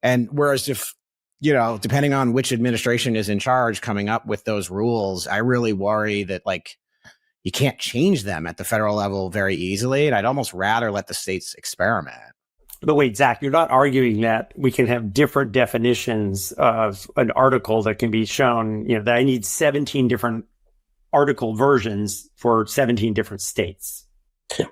And whereas if, you know, depending on which administration is in charge coming up with those rules, I really worry that like you can't change them at the federal level very easily. And I'd almost rather let the states experiment. But wait, Zach, you're not arguing that we can have different definitions of an article that can be shown, you know, that I need 17 different article versions for 17 different states.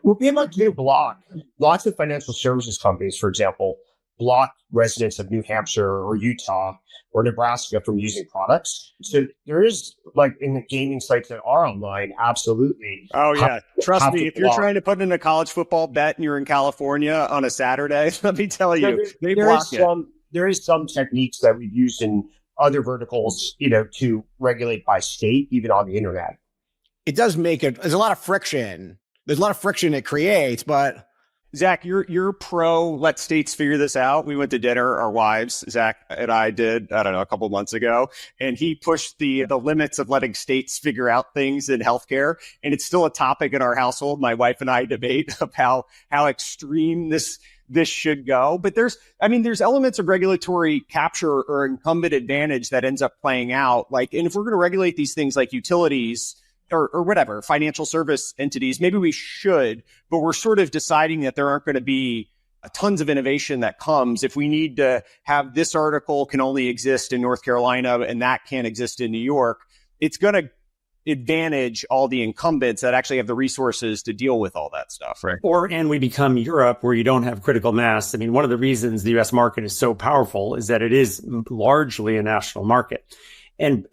Well, we like to block lots of financial services companies, for example, block residents of New Hampshire or Utah or Nebraska from using products. So there is, like in the gaming sites that are online, absolutely. Oh yeah, trust me. If you're trying to put in a college football bet and you're in California on a Saturday, let me tell you, they block it. There is some techniques that we've used in other verticals, you know, to regulate by state, even on the internet. It does make it. There's a lot of friction. There's a lot of friction it creates, but. Zach, you're pro let states figure this out. We went to dinner, our wives, Zach and I did, I don't know, a couple of months ago, and he pushed the limits of letting states figure out things in healthcare. And it's still a topic in our household. My wife and I debate of how extreme this should go. But there's elements of regulatory capture or incumbent advantage that ends up playing out. Like, and if we're going to regulate these things like utilities, or whatever, financial service entities, maybe we should, but we're sort of deciding that there aren't going to be tons of innovation that comes if we need to have this article can only exist in North Carolina and that can't exist in New York. It's going to advantage all the incumbents that actually have the resources to deal with all that stuff, right? And we become Europe where you don't have critical mass. I mean, one of the reasons the US market is so powerful is that it is largely a national market. And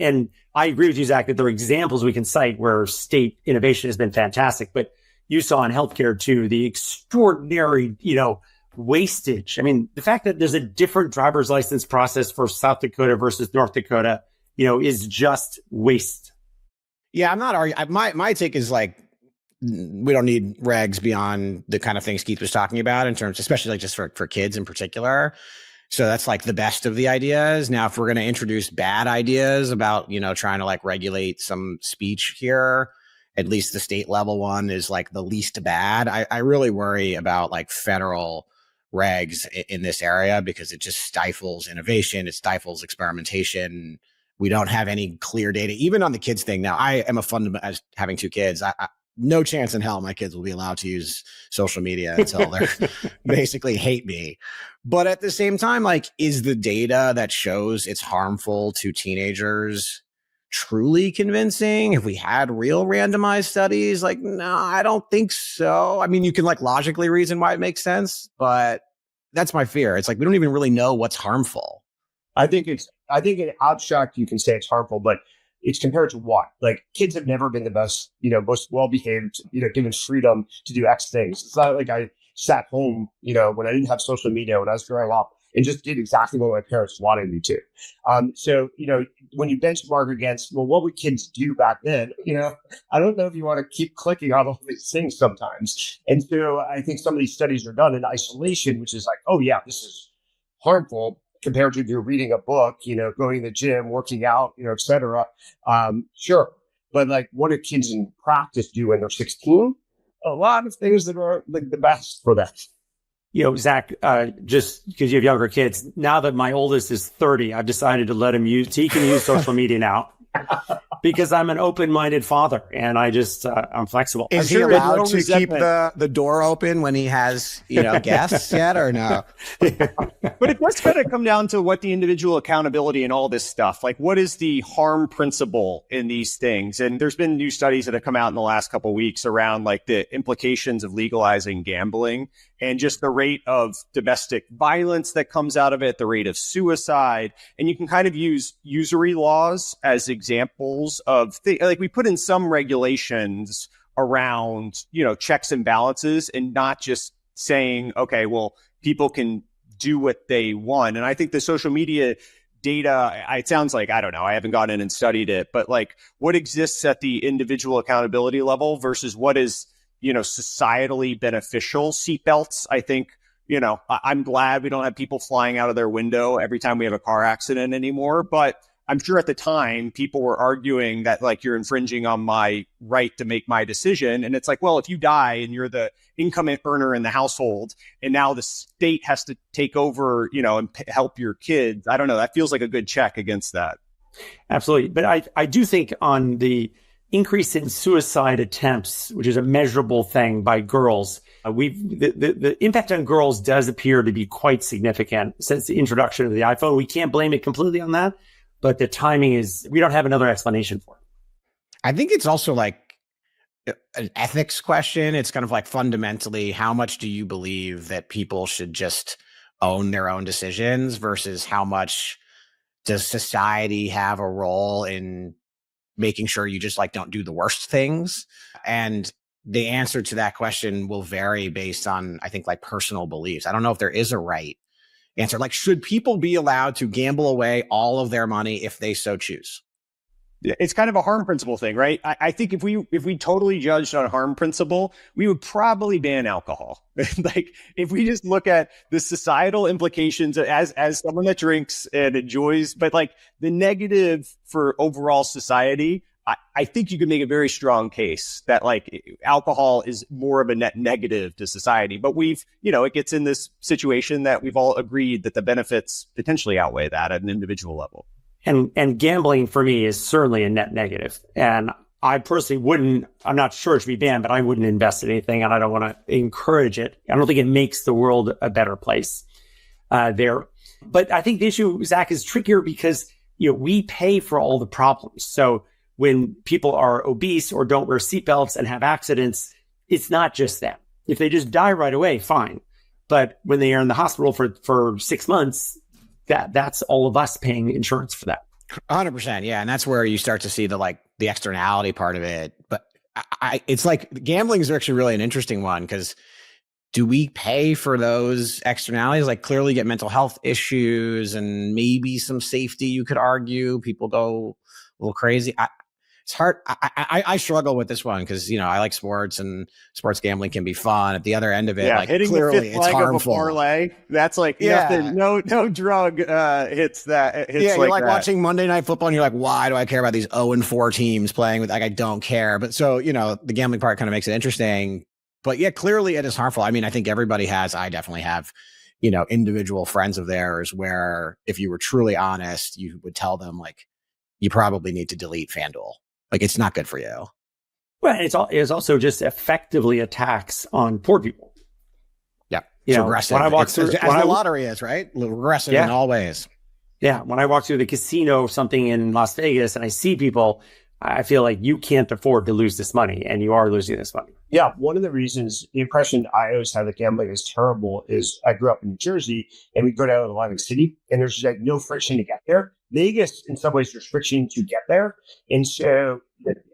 I agree with you, Zach, that there are examples we can cite where state innovation has been fantastic, but you saw in healthcare too, the extraordinary, you know, wastage. I mean, the fact that there's a different driver's license process for South Dakota versus North Dakota, you know, is just waste. Yeah, I'm not arguing. My take is like, we don't need regs beyond the kind of things Keith was talking about in terms, especially like just for kids in particular. So that's like the best of the ideas. Now, if we're going to introduce bad ideas about, you know, trying to like regulate some speech here, at least the state level one is like the least bad. I really worry about like federal regs in this area because it just stifles innovation. It stifles experimentation. We don't have any clear data, even on the kids thing. Now, I am as having two kids. No chance in hell my kids will be allowed to use social media until they basically hate me. But at the same time, like, is the data that shows it's harmful to teenagers truly convincing? If we had real randomized studies, like, no, I don't think so. I mean, you can like logically reason why it makes sense, but that's my fear. It's like, we don't even really know what's harmful. I think in abstract, you can say it's harmful, but it's compared to what? Like, kids have never been the best, you know, most well-behaved, you know, given freedom to do X things. It's not like I sat home, you know, when I didn't have social media, when I was growing up and just did exactly what my parents wanted me to. So, when you benchmark against, well, what would kids do back then? I don't know if you want to keep clicking on all these things sometimes. And so I think some of these studies are done in isolation, which is like, oh yeah, this is harmful compared to if you're reading a book, going to the gym, working out, et cetera. Sure. But like, what do kids in practice do when they're 16? A lot of things that are like the best for them. Zach, just because you have younger kids, now that my oldest is 30, I've decided to let him he can use social media now because I'm an open-minded father and I'm flexible. Is he allowed to keep the door open when he has, guests yet or no? But it does kind of come down to what the individual accountability and all this stuff. Like, what is the harm principle in these things? And there's been new studies that have come out in the last couple of weeks around like the implications of legalizing gambling and just the rate of domestic violence that comes out of it, the rate of suicide. And you can kind of use usury laws as examples of like we put in some regulations around, checks and balances and not just saying, okay, well, people can do what they want. And I think the social media data, it sounds like, I don't know, I haven't gone in and studied it, but like what exists at the individual accountability level versus what is, societally beneficial. Seatbelts, I think, I'm glad we don't have people flying out of their window every time we have a car accident anymore. But I'm sure at the time people were arguing that like you're infringing on my right to make my decision. And it's like, well, if you die and you're the income earner in the household and now the state has to take over, and help your kids, I don't know. That feels like a good check against that. Absolutely. But I do think on the increase in suicide attempts, which is a measurable thing by girls, the impact on girls does appear to be quite significant since the introduction of the iPhone. We can't blame it completely on that, but the timing we don't have another explanation for it. I think it's also like an ethics question. It's kind of like fundamentally, how much do you believe that people should just own their own decisions versus how much does society have a role in making sure you just like don't do the worst things? And the answer to that question will vary based on, I think, like personal beliefs. I don't know if there is a right answer. Like, should people be allowed to gamble away all of their money if they so choose? It's kind of a harm principle thing, right? I think if we totally judged on harm principle, we would probably ban alcohol. Like if we just look at the societal implications as someone that drinks and enjoys, but like the negative for overall society, I think you could make a very strong case that like alcohol is more of a net negative to society. But it gets in this situation that we've all agreed that the benefits potentially outweigh that at an individual level. And gambling for me is certainly a net negative. And I personally I'm not sure it should be banned, but I wouldn't invest in anything and I don't want to encourage it. I don't think it makes the world a better place there. But I think the issue, Zach, is trickier because, we pay for all the problems. So when people are obese or don't wear seatbelts and have accidents, it's not just them. If they just die right away, fine. But when they are in the hospital for 6 months, that's all of us paying insurance for that. 100%. Yeah. And that's where you start to see the externality part of it. But it's like gambling is actually really an interesting one because do we pay for those externalities? Like clearly get mental health issues and maybe some safety, you could argue. People go a little crazy. It's hard. I struggle with this one because, I like sports and sports gambling can be fun. At the other end of it, like hitting clearly the fifth it's leg harmful. Of a parlay, that's like nothing. No drug hits that. You're like watching Monday Night Football and you're like, why do I care about these 0-4 teams playing with I don't care. But so, the gambling part kind of makes it interesting. But yeah, clearly it is harmful. I mean, I think everybody I definitely have, individual friends of theirs where if you were truly honest, you would tell them like, you probably need to delete FanDuel. Like, it's not good for you. Well, it's also just effectively a tax on poor people. Yeah. It's regressive. When I walk through, the lottery is, right? Regressive in all ways. Yeah. When I walk through the casino or something in Las Vegas and I see people, I feel like you can't afford to lose this money and you are losing this money. Yeah. One of the reasons, the impression I always have that gambling is terrible is I grew up in New Jersey and we go down to Atlantic City and there's like no friction to get there. Vegas, in some ways, there's friction to get there. And so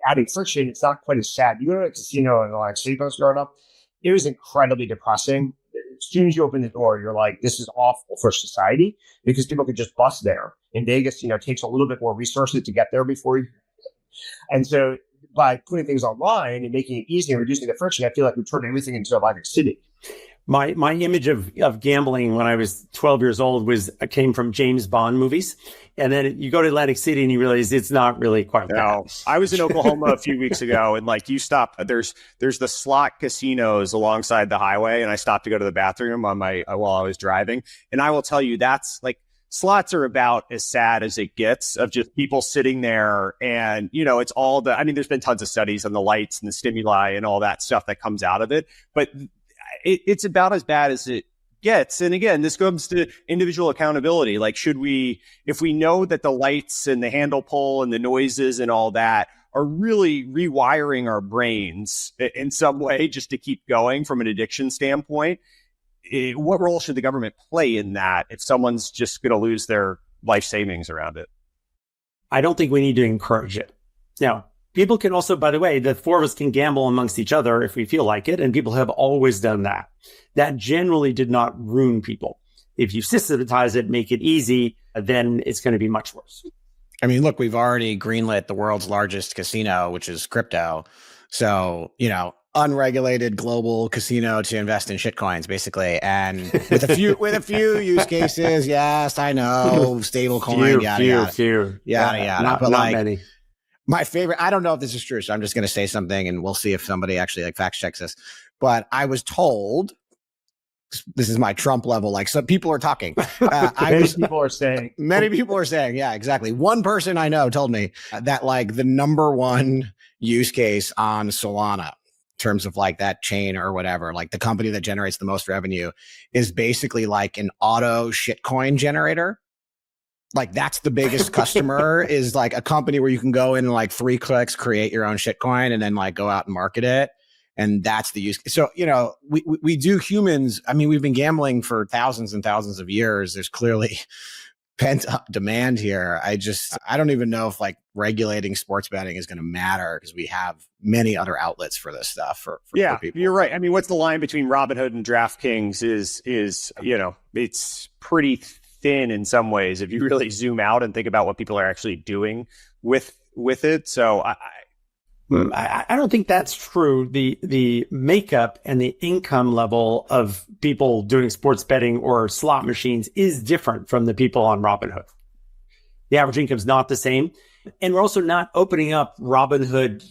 adding friction, it's not quite as sad. You go to a casino in Atlantic City when I was growing up, it was incredibly depressing. soon as you open the door, you're like, this is awful for society because people could just bust there. In Vegas, it takes a little bit more resources to get there before you. And so by putting things online and making it easy and reducing the friction, I feel like we've turned everything into Atlantic City. My image of gambling when I was 12 years old came from James Bond movies. And then you go to Atlantic City and you realize it's not really quite that. I was in Oklahoma a few weeks ago and you stop, there's the slot casinos alongside the highway. And I stopped to go to the bathroom while I was driving. And I will tell you, that's slots are about as sad as it gets of just people sitting there. And, it's all there's been tons of studies on the lights and the stimuli and all that stuff that comes out of it. But it's about as bad as it gets. And again, this comes to individual accountability. If we know that the lights and the handle pull and the noises and all that are really rewiring our brains in some way just to keep going from an addiction standpoint, what role should the government play in that if someone's just going to lose their life savings around it? I don't think we need to encourage it. Now, people can also, by the way, the four of us can gamble amongst each other if we feel like it. And people have always done that. That generally did not ruin people. If you systematize it, make it easy, then it's going to be much worse. I mean, look, we've already greenlit the world's largest casino, which is crypto. So, unregulated global casino to invest in shitcoins, basically. And with a few use cases. Yes, I know. Stable coin, yada, yada. Not many. My favorite, I don't know if this is true, so I'm just going to say something and we'll see if somebody actually fact checks this. But I was told, this is my Trump level, some people are talking. Many people are saying, yeah, exactly. One person I know told me that the number one use case on Solana, in terms of that chain or whatever, the company that generates the most revenue is basically an auto shitcoin generator. That's the biggest customer is a company where you can go in and 3 clicks, create your own shitcoin and then go out and market it. And that's the use. So, we do humans. I mean, we've been gambling for thousands and thousands of years. There's clearly pent up demand here. I don't even know if regulating sports betting is going to matter because we have many other outlets for this stuff for people. You're right. I mean, what's the line between Robinhood and DraftKings is it's pretty thin in some ways if you really zoom out and think about what people are actually doing with it. So I don't think that's true. The makeup and the income level of people doing sports betting or slot machines is different from the people on Robinhood. The average income is not the same. And we're also not opening up Robinhood,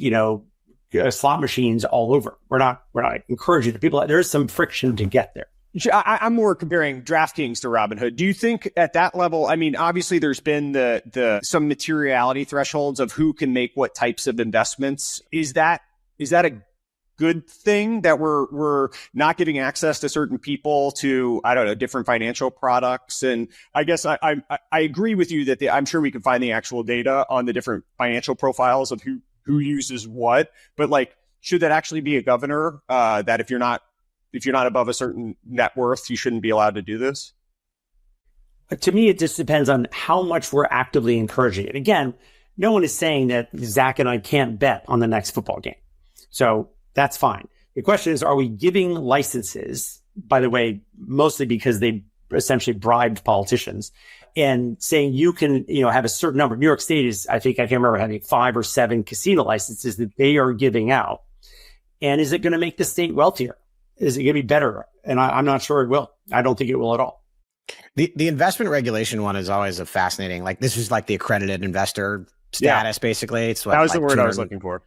slot machines all over. We're not encouraging the people. There's some friction to get there. I'm more comparing DraftKings to Robinhood. Do you think at that level, I mean, obviously there's been some materiality thresholds of who can make what types of investments. Is that a good thing that we're not giving access to certain people to, I don't know, different financial products? And I guess I agree with you that I'm sure we can find the actual data on the different financial profiles of who uses what, but should that actually be a governor that if you're not above a certain net worth, you shouldn't be allowed to do this? To me, it just depends on how much we're actively encouraging it. Again, no one is saying that Zach and I can't bet on the next football game. So that's fine. The question is, are we giving licenses, by the way, mostly because they essentially bribed politicians, and saying you can, have a certain number. New York State is, I can't remember, having 5 or 7 casino licenses that they are giving out. And is it going to make the state wealthier? Is it going to be better? And I'm not sure it will. I don't think it will at all. The investment regulation one is always a fascinating, this is the accredited investor status, basically. It's that was the word I was looking for.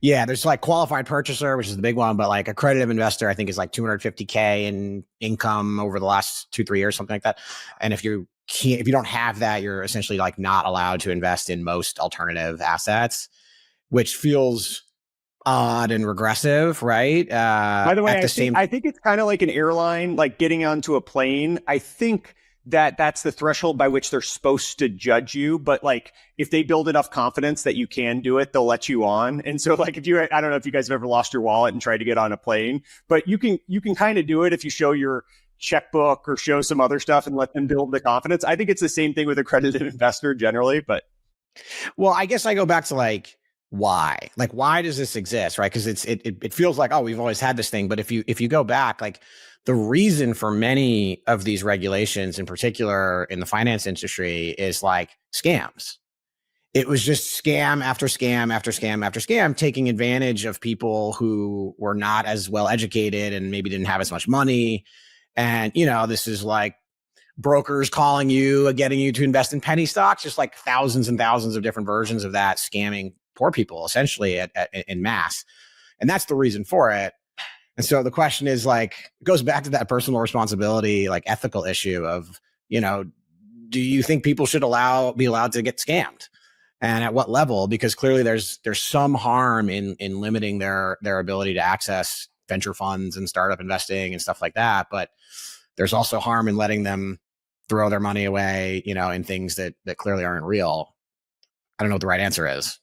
Yeah, there's qualified purchaser, which is the big one, but accredited investor, I think is $250K in income over the last 2-3 years, something like that. And if you don't have that, you're essentially not allowed to invest in most alternative assets, which feels odd and regressive, right? By the way, I think it's kind of like an airline, getting onto a plane. I think that's the threshold by which they're supposed to judge you. But if they build enough confidence that you can do it, they'll let you on. And so I don't know if you guys have ever lost your wallet and tried to get on a plane, but you can kind of do it if you show your checkbook or show some other stuff and let them build the confidence. I think it's the same thing with accredited investor generally, but. Well, I guess I go back to why? Why does this exist, right? Because it feels we've always had this thing. But if you go back, The reason for many of these regulations, in particular in the finance industry, is like scams. It was just scam after scam after scam after scam, taking advantage of people who were not as well educated and maybe didn't have as much money. And, this is like brokers calling you, getting you to invest in penny stocks, just like thousands and thousands of different versions of that, scamming poor people essentially in mass. And that's the reason for it. And so the question is like, it goes back to that personal responsibility, like ethical issue of, do you think people should be allowed to get scammed? And at what level? Because clearly there's some harm in limiting their ability to access venture funds and startup investing and stuff like that. But there's also harm in letting them throw their money away, in things that clearly aren't real. I don't know what the right answer is.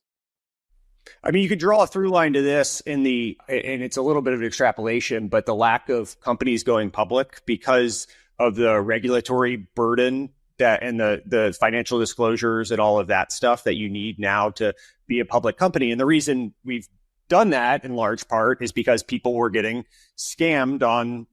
I mean, you could draw a through line to this and it's a little bit of an extrapolation, but the lack of companies going public because of the regulatory burden and the financial disclosures and all of that stuff that you need now to be a public company. And the reason we've done that in large part is because people were getting scammed on,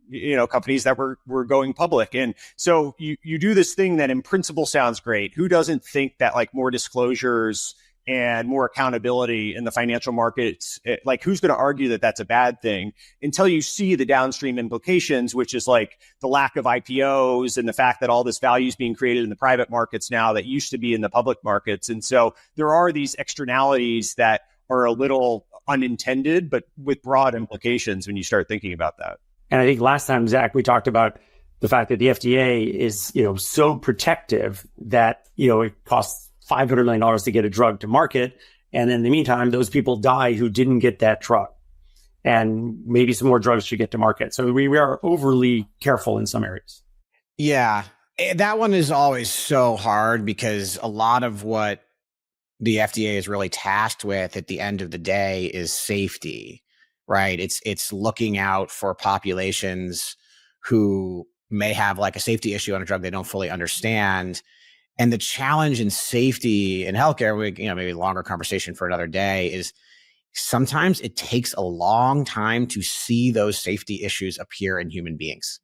companies that were going public. And so you do this thing that in principle sounds great. Who doesn't think that like more disclosures and more accountability in the financial markets, like who's going to argue that that's a bad thing until you see the downstream implications, which is like the lack of IPOs and the fact that all this value is being created in the private markets now that used to be in the public markets. And so there are these externalities that are a little unintended, but with broad implications when you start thinking about that. And I think last time, Zach, we talked about the fact that the FDA is, so protective that, it costs $500 million to get a drug to market. And in the meantime, those people die who didn't get that drug. And maybe some more drugs should get to market. So we are overly careful in some areas. Yeah, that one is always so hard because a lot of what the FDA is really tasked with at the end of the day is safety, right? It's looking out for populations who may have like a safety issue on a drug they don't fully understand. And the challenge in safety in healthcare, maybe a longer conversation for another day, is sometimes it takes a long time to see those safety issues appear in human beings.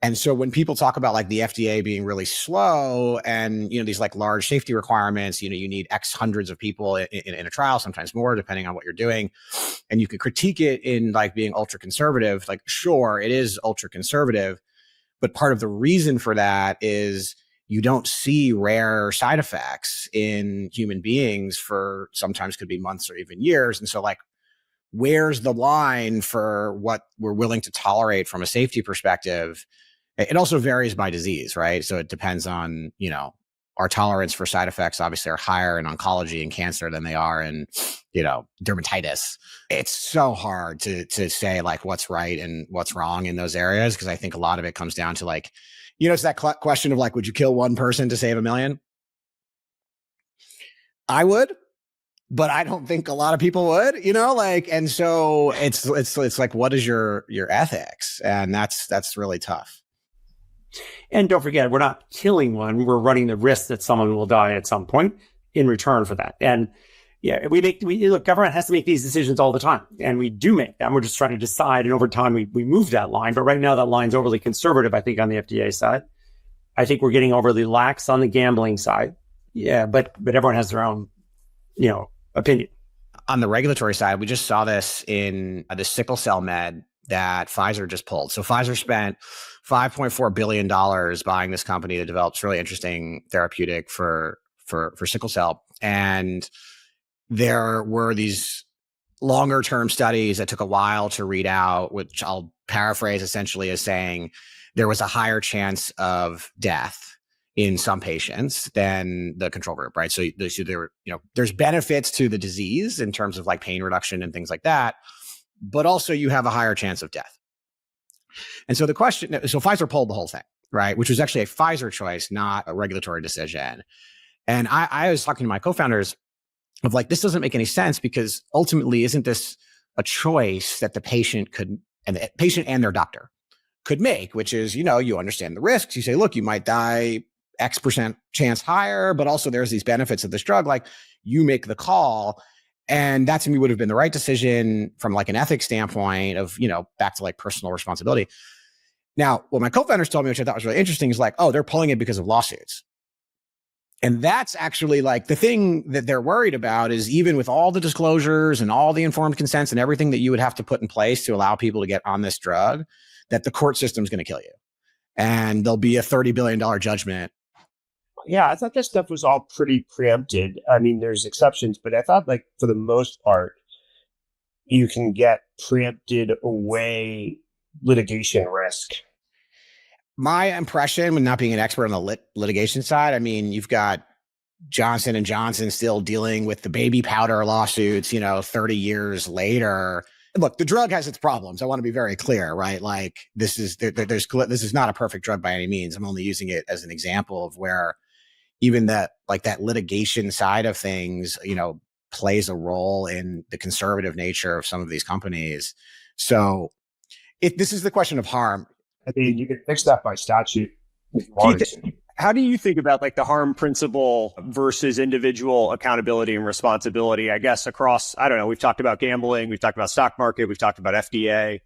And so when people talk about like the FDA being really slow and, these like large safety requirements, you need X hundreds of people in a trial, sometimes more, depending on what you're doing. And you could critique it in like being ultra conservative. Like, sure, it is ultra conservative, but part of the reason for that is you don't see rare side effects in human beings for sometimes could be months or even years. And so like, where's the line for what we're willing to tolerate from a safety perspective? It also varies by disease, right? So it depends on, our tolerance for side effects obviously are higher in oncology and cancer than they are in, dermatitis. It's so hard to say like what's right and what's wrong in those areas, because I think a lot of it comes down to like, it's that question of like, would you kill one person to save 1 million? I would, but I don't think a lot of people would, and so it's like, what is your ethics? And that's really tough. And don't forget, we're not killing one. We're running the risk that someone will die at some point in return for that. And yeah, look, government has to make these decisions all the time, and we do make them. We're just trying to decide, and over time we move that line. But right now that line's overly conservative, I think, on the FDA side. I think we're getting overly lax on the gambling side. Yeah, but everyone has their own, opinion. On the regulatory side, we just saw this in the sickle cell med that Pfizer just pulled. So Pfizer spent $5.4 billion buying this company that develops really interesting therapeutic for sickle cell. And there were these longer term studies that took a while to read out, which I'll paraphrase essentially as saying there was a higher chance of death in some patients than the control group, right? So there were, there's benefits to the disease in terms of like pain reduction and things like that, but also you have a higher chance of death. And so so Pfizer pulled the whole thing, right? Which was actually a Pfizer choice, not a regulatory decision. And I was talking to my co-founders of like, this doesn't make any sense, because ultimately, isn't this a choice that the patient and their doctor could make, which is, you understand the risks. You say, look, you might die X% chance higher, but also there's these benefits of this drug. Like, you make the call. And that to me would have been the right decision from like an ethics standpoint of, back to like personal responsibility. Now, what my co-founders told me, which I thought was really interesting, is like, oh, they're pulling it because of lawsuits. And that's actually like the thing that they're worried about is even with all the disclosures and all the informed consents and everything that you would have to put in place to allow people to get on this drug, that the court system is going to kill you. And there'll be a $30 billion judgment. Yeah, I thought that stuff was all pretty preempted. I mean, there's exceptions, but I thought like for the most part, you can get preempted away litigation risk. My impression, with not being an expert on the litigation side, I mean, you've got Johnson and Johnson still dealing with the baby powder lawsuits, 30 years later. Look, the drug has its problems. I want to be very clear, right? Like this is not a perfect drug by any means. I'm only using it as an example of where even that litigation side of things, plays a role in the conservative nature of some of these companies. So this is the question of harm. I mean, you can fix that by statute if you wanted to. How do you think about like the harm principle versus individual accountability and responsibility, I guess, across, I don't know, we've talked about gambling, we've talked about stock market, we've talked about FDA.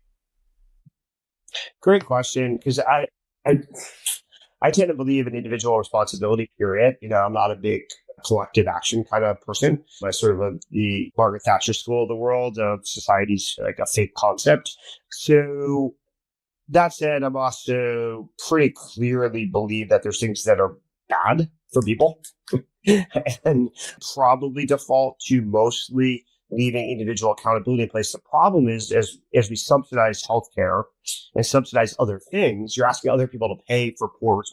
Great question, because I tend to believe in individual responsibility, period. I'm not a big collective action kind of person. I sort of the Margaret Thatcher school of the world of society's like a fake concept. So that said, I'm also pretty clearly believe that there's things that are bad for people and probably default to mostly leaving individual accountability in place. The problem is as we subsidize healthcare and subsidize other things, you're asking other people to pay for poor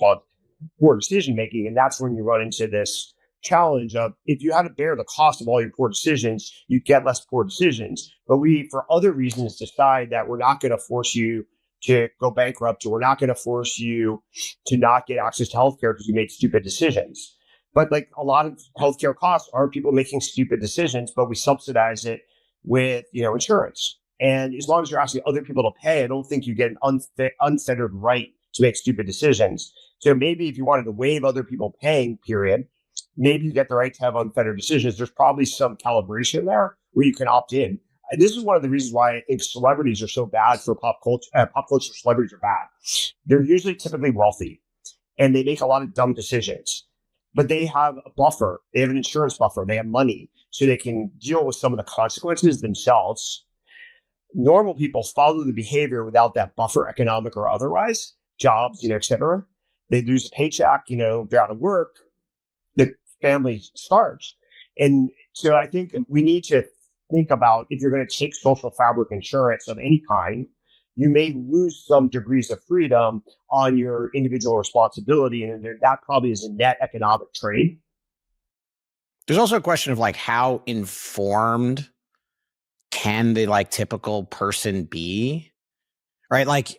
decision making. And that's when you run into this challenge of if you had to bear the cost of all your poor decisions, you get less poor decisions. But we, for other reasons, decide that we're not going to force you to go bankrupt, or we're not going to force you to not get access to healthcare because you made stupid decisions. But like a lot of healthcare costs are people making stupid decisions, but we subsidize it with, insurance. And as long as you're asking other people to pay, I don't think you get an unfettered right to make stupid decisions. So maybe if you wanted to waive other people paying, period, maybe you get the right to have unfettered decisions. There's probably some calibration there where you can opt in. And this is one of the reasons why I think celebrities are so bad for pop culture. Pop culture celebrities are bad. They're usually typically wealthy and they make a lot of dumb decisions, but they have a buffer. They have an insurance buffer. They have money so they can deal with some of the consequences themselves. Normal people follow the behavior without that buffer, economic or otherwise, jobs, et cetera. They lose a paycheck, they're out of work. The family starves. And so I think we need to think about if you're going to take social fabric insurance of any kind, you may lose some degrees of freedom on your individual responsibility. And that probably is a net economic trade. There's also a question of like how informed can the typical person be, right? Like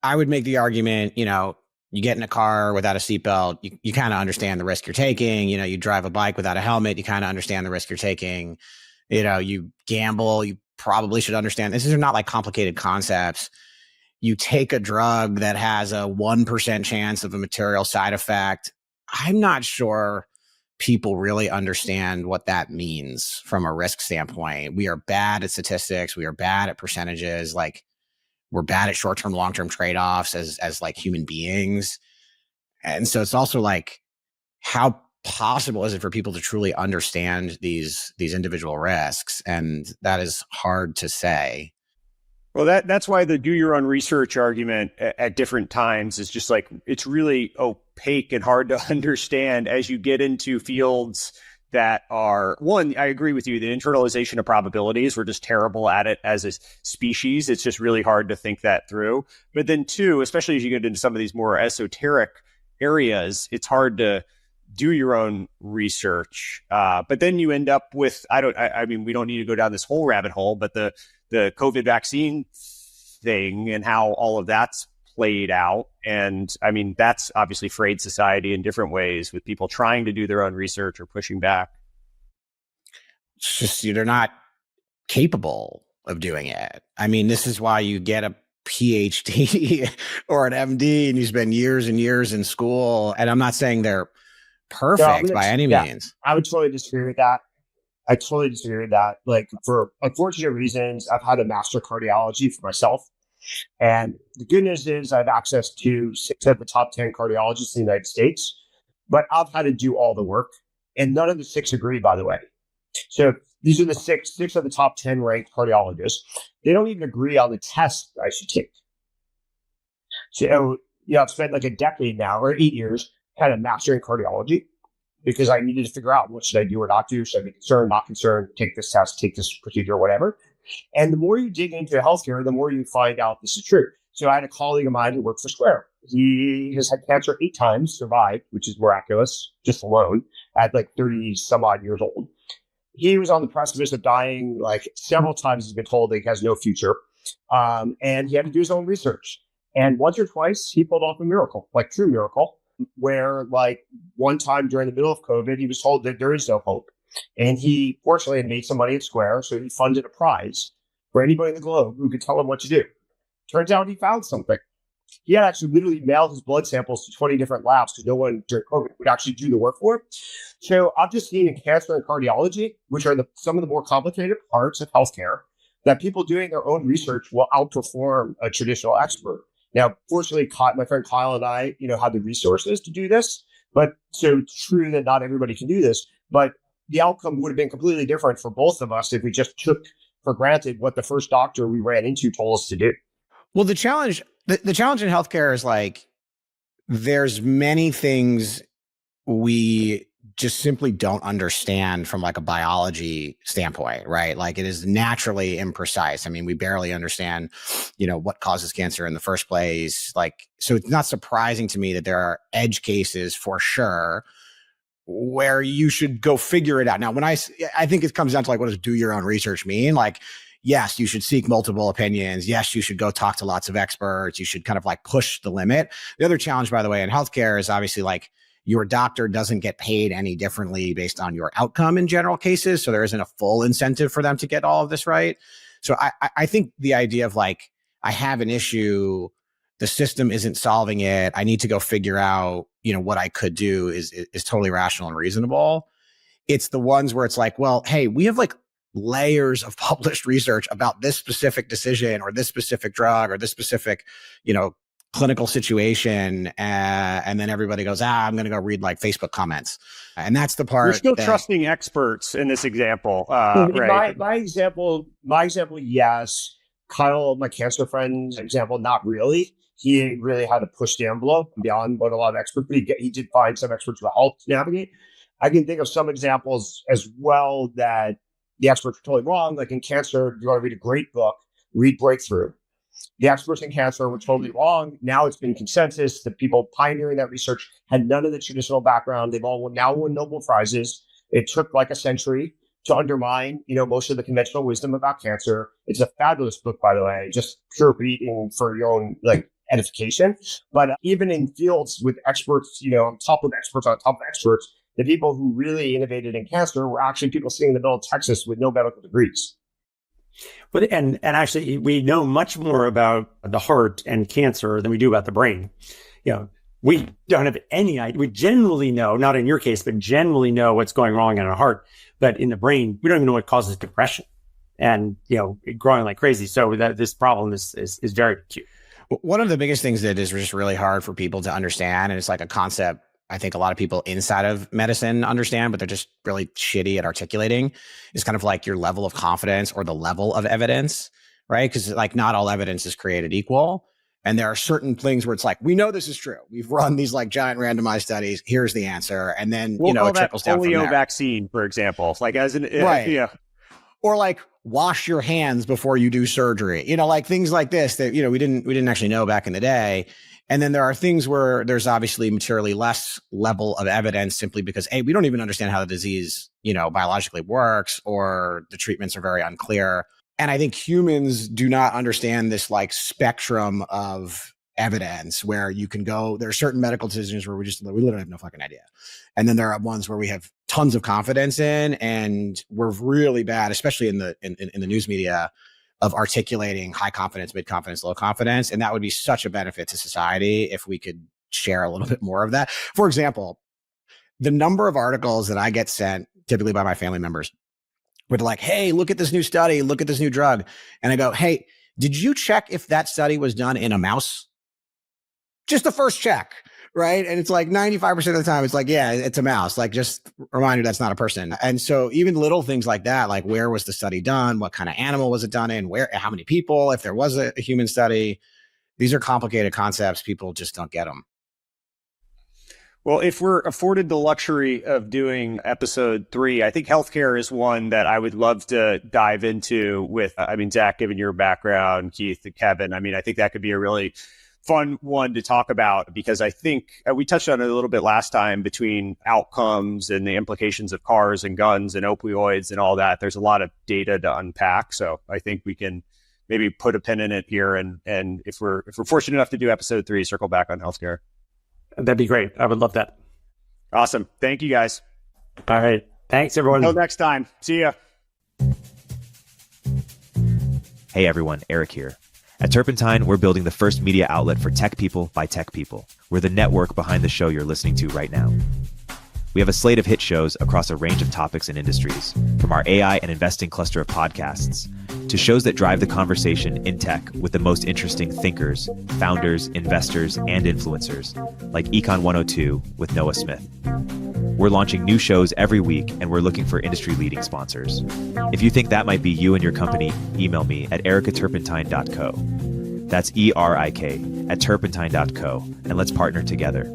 I would make the argument, you get in a car without a seatbelt, you kind of understand the risk you're taking. You drive a bike without a helmet, you kind of understand the risk you're taking. You gamble, you probably should understand. These are not like complicated concepts. You take a drug that has a 1% chance of a material side effect. I'm not sure people really understand what that means from a risk standpoint. We are bad at statistics. We are bad at percentages. Like we're bad at short-term, long-term trade-offs as like human beings. And so it's also like, how possible is it for people to truly understand these individual risks? And that is hard to say. Well, that's why the do your own research argument at different times is just like, it's really opaque and hard to understand as you get into fields that are, one, I agree with you, the internalization of probabilities, we're just terrible at it as a species. It's just really hard to think that through. But then two, especially as you get into some of these more esoteric areas, it's hard to do your own research. But then you end up with, I mean, we don't need to go down this whole rabbit hole, but the COVID vaccine thing and how all of that's played out. And I mean, that's obviously frayed society in different ways with people trying to do their own research or pushing back. It's just, they're not capable of doing it. I mean, this is why you get a PhD or an MD and you spend years and years in school. And I'm not saying they're perfect by any means. I would totally disagree with that. I totally disagree with that. Like for unfortunate reasons, I've had a master cardiology for myself. And the good news is I have access to 6 of the top 10 cardiologists in the United States, but I've had to do all the work. And none of the 6 agree, by the way. So these are the six of the top 10 ranked cardiologists. They don't even agree on the test I should take. So, I've spent like a decade now, or 8 years, kind of mastering cardiology because I needed to figure out what should I do or not do. Should I be concerned, not concerned, take this test, take this procedure, whatever. And the more you dig into healthcare, the more you find out this is true. So I had a colleague of mine who worked for Square. He has had cancer 8 times, survived, which is miraculous, just alone, at like 30 some odd years old. He was on the precipice of dying like several times. He's been told that he has no future. And he had to do his own research. And once or twice, he pulled off a miracle, like true miracle, where like one time during the middle of COVID, he was told that there is no hope. And he fortunately had made some money at Square, so he funded a prize for anybody in the globe who could tell him what to do. Turns out he found something. He had actually literally mailed his blood samples to 20 different labs because no one during COVID would actually do the work for him. So I've just seen in cancer and cardiology, which are some of the more complicated parts of healthcare, that people doing their own research will outperform a traditional expert. Now, fortunately, my friend Kyle and I, had the resources to do this. But so it's true that not everybody can do this. But the outcome would have been completely different for both of us if we just took for granted what the first doctor we ran into told us to do. Well, the challenge in healthcare is like, there's many things we just simply don't understand from like a biology standpoint, right? Like it is naturally imprecise. I mean, we barely understand, what causes cancer in the first place. Like, so it's not surprising to me that there are edge cases for sure where you should go figure it out. Now, when I think it comes down to like, what does do your own research mean? Like, yes, you should seek multiple opinions. Yes, you should go talk to lots of experts. You should kind of like push the limit. The other challenge, by the way, in healthcare is obviously like your doctor doesn't get paid any differently based on your outcome in general cases. So there isn't a full incentive for them to get all of this right. So I think the idea of like, I have an issue, the system isn't solving it, I need to go figure out, what I could do is totally rational and reasonable. It's the ones where it's like, well, hey, we have like layers of published research about this specific decision or this specific drug or this specific, clinical situation. And then everybody goes, I'm going to go read like Facebook comments. And that's the part. You're still trusting experts in this example, right? My example, yes. Kyle, my cancer friend's example, not really. He really had to push the envelope beyond what a lot of experts, but he did find some experts who helped navigate. I can think of some examples as well that the experts were totally wrong. Like in cancer, you want to read a great book, read Breakthrough. The experts in cancer were totally wrong. Now it's been consensus. The people pioneering that research had none of the traditional background. They've all now won Nobel Prizes. It took like a century to undermine, most of the conventional wisdom about cancer. It's a fabulous book, by the way, just pure reading for your own like edification. But even in fields with experts, on top of experts, the people who really innovated in cancer were actually people sitting in the middle of Texas with no medical degrees. But and actually, we know much more about the heart and cancer than we do about the brain. We don't have any idea. We generally know, not in your case, but generally know what's going wrong in our heart. But in the brain, we don't even know what causes depression and, growing like crazy. So that this problem is very acute. One of the biggest things that is just really hard for people to understand, and it's like a concept I think a lot of people inside of medicine understand, but they're just really shitty at articulating, is kind of like your level of confidence or the level of evidence, right? Because like not all evidence is created equal. And there are certain things where it's like, we know this is true. We've run these like giant randomized studies. Here's the answer. And then, it trickles down from there. Polio vaccine, for example, like as an, right. Yeah. Or like wash your hands before you do surgery, like things like this that, we didn't actually know back in the day. And then there are things where there's obviously materially less level of evidence simply because, A, we don't even understand how the disease, biologically works, or the treatments are very unclear. And I think humans do not understand this like spectrum of evidence where you can go, there are certain medical decisions where we literally have no fucking idea. And then there are ones where we have tons of confidence in, and we're really bad, especially in the news media, of articulating high confidence, mid confidence, low confidence. And that would be such a benefit to society if we could share a little bit more of that. For example, the number of articles that I get sent typically by my family members were like, hey, look at this new study, look at this new drug. And I go, hey, Did you check if that study was done in a mouse? Just the first check, right? And it's like 95% of the time, it's like, yeah, it's a mouse. Like, just remind you that's not a person. And so even little things like that, like where was the study done? What kind of animal was it done in? Where, how many people? If there was a human study, these are complicated concepts. People just don't get them. Well, if we're afforded the luxury of doing episode 3, I think healthcare is one that I would love to dive into with, Zach, given your background, Keith and Kevin, I think that could be a really fun one to talk about, because I think we touched on it a little bit last time between outcomes and the implications of cars and guns and opioids and all that. There's a lot of data to unpack. So I think we can maybe put a pin in it here. And if we're fortunate enough to do episode 3, circle back on healthcare. That'd be great. I would love that. Awesome. Thank you, guys. All right. Thanks, everyone. Until next time. See ya. Hey, everyone. Eric here. At Turpentine, we're building the first media outlet for tech people by tech people. We're the network behind the show you're listening to right now. We have a slate of hit shows across a range of topics and industries, from our AI and investing cluster of podcasts to shows that drive the conversation in tech with the most interesting thinkers, founders, investors, and influencers, like Econ 102 with Noah Smith. We're launching new shows every week, and we're looking for industry-leading sponsors. If you think that might be you and your company, email me at eric@turpentine.co. That's ERIK at turpentine.co, and let's partner together.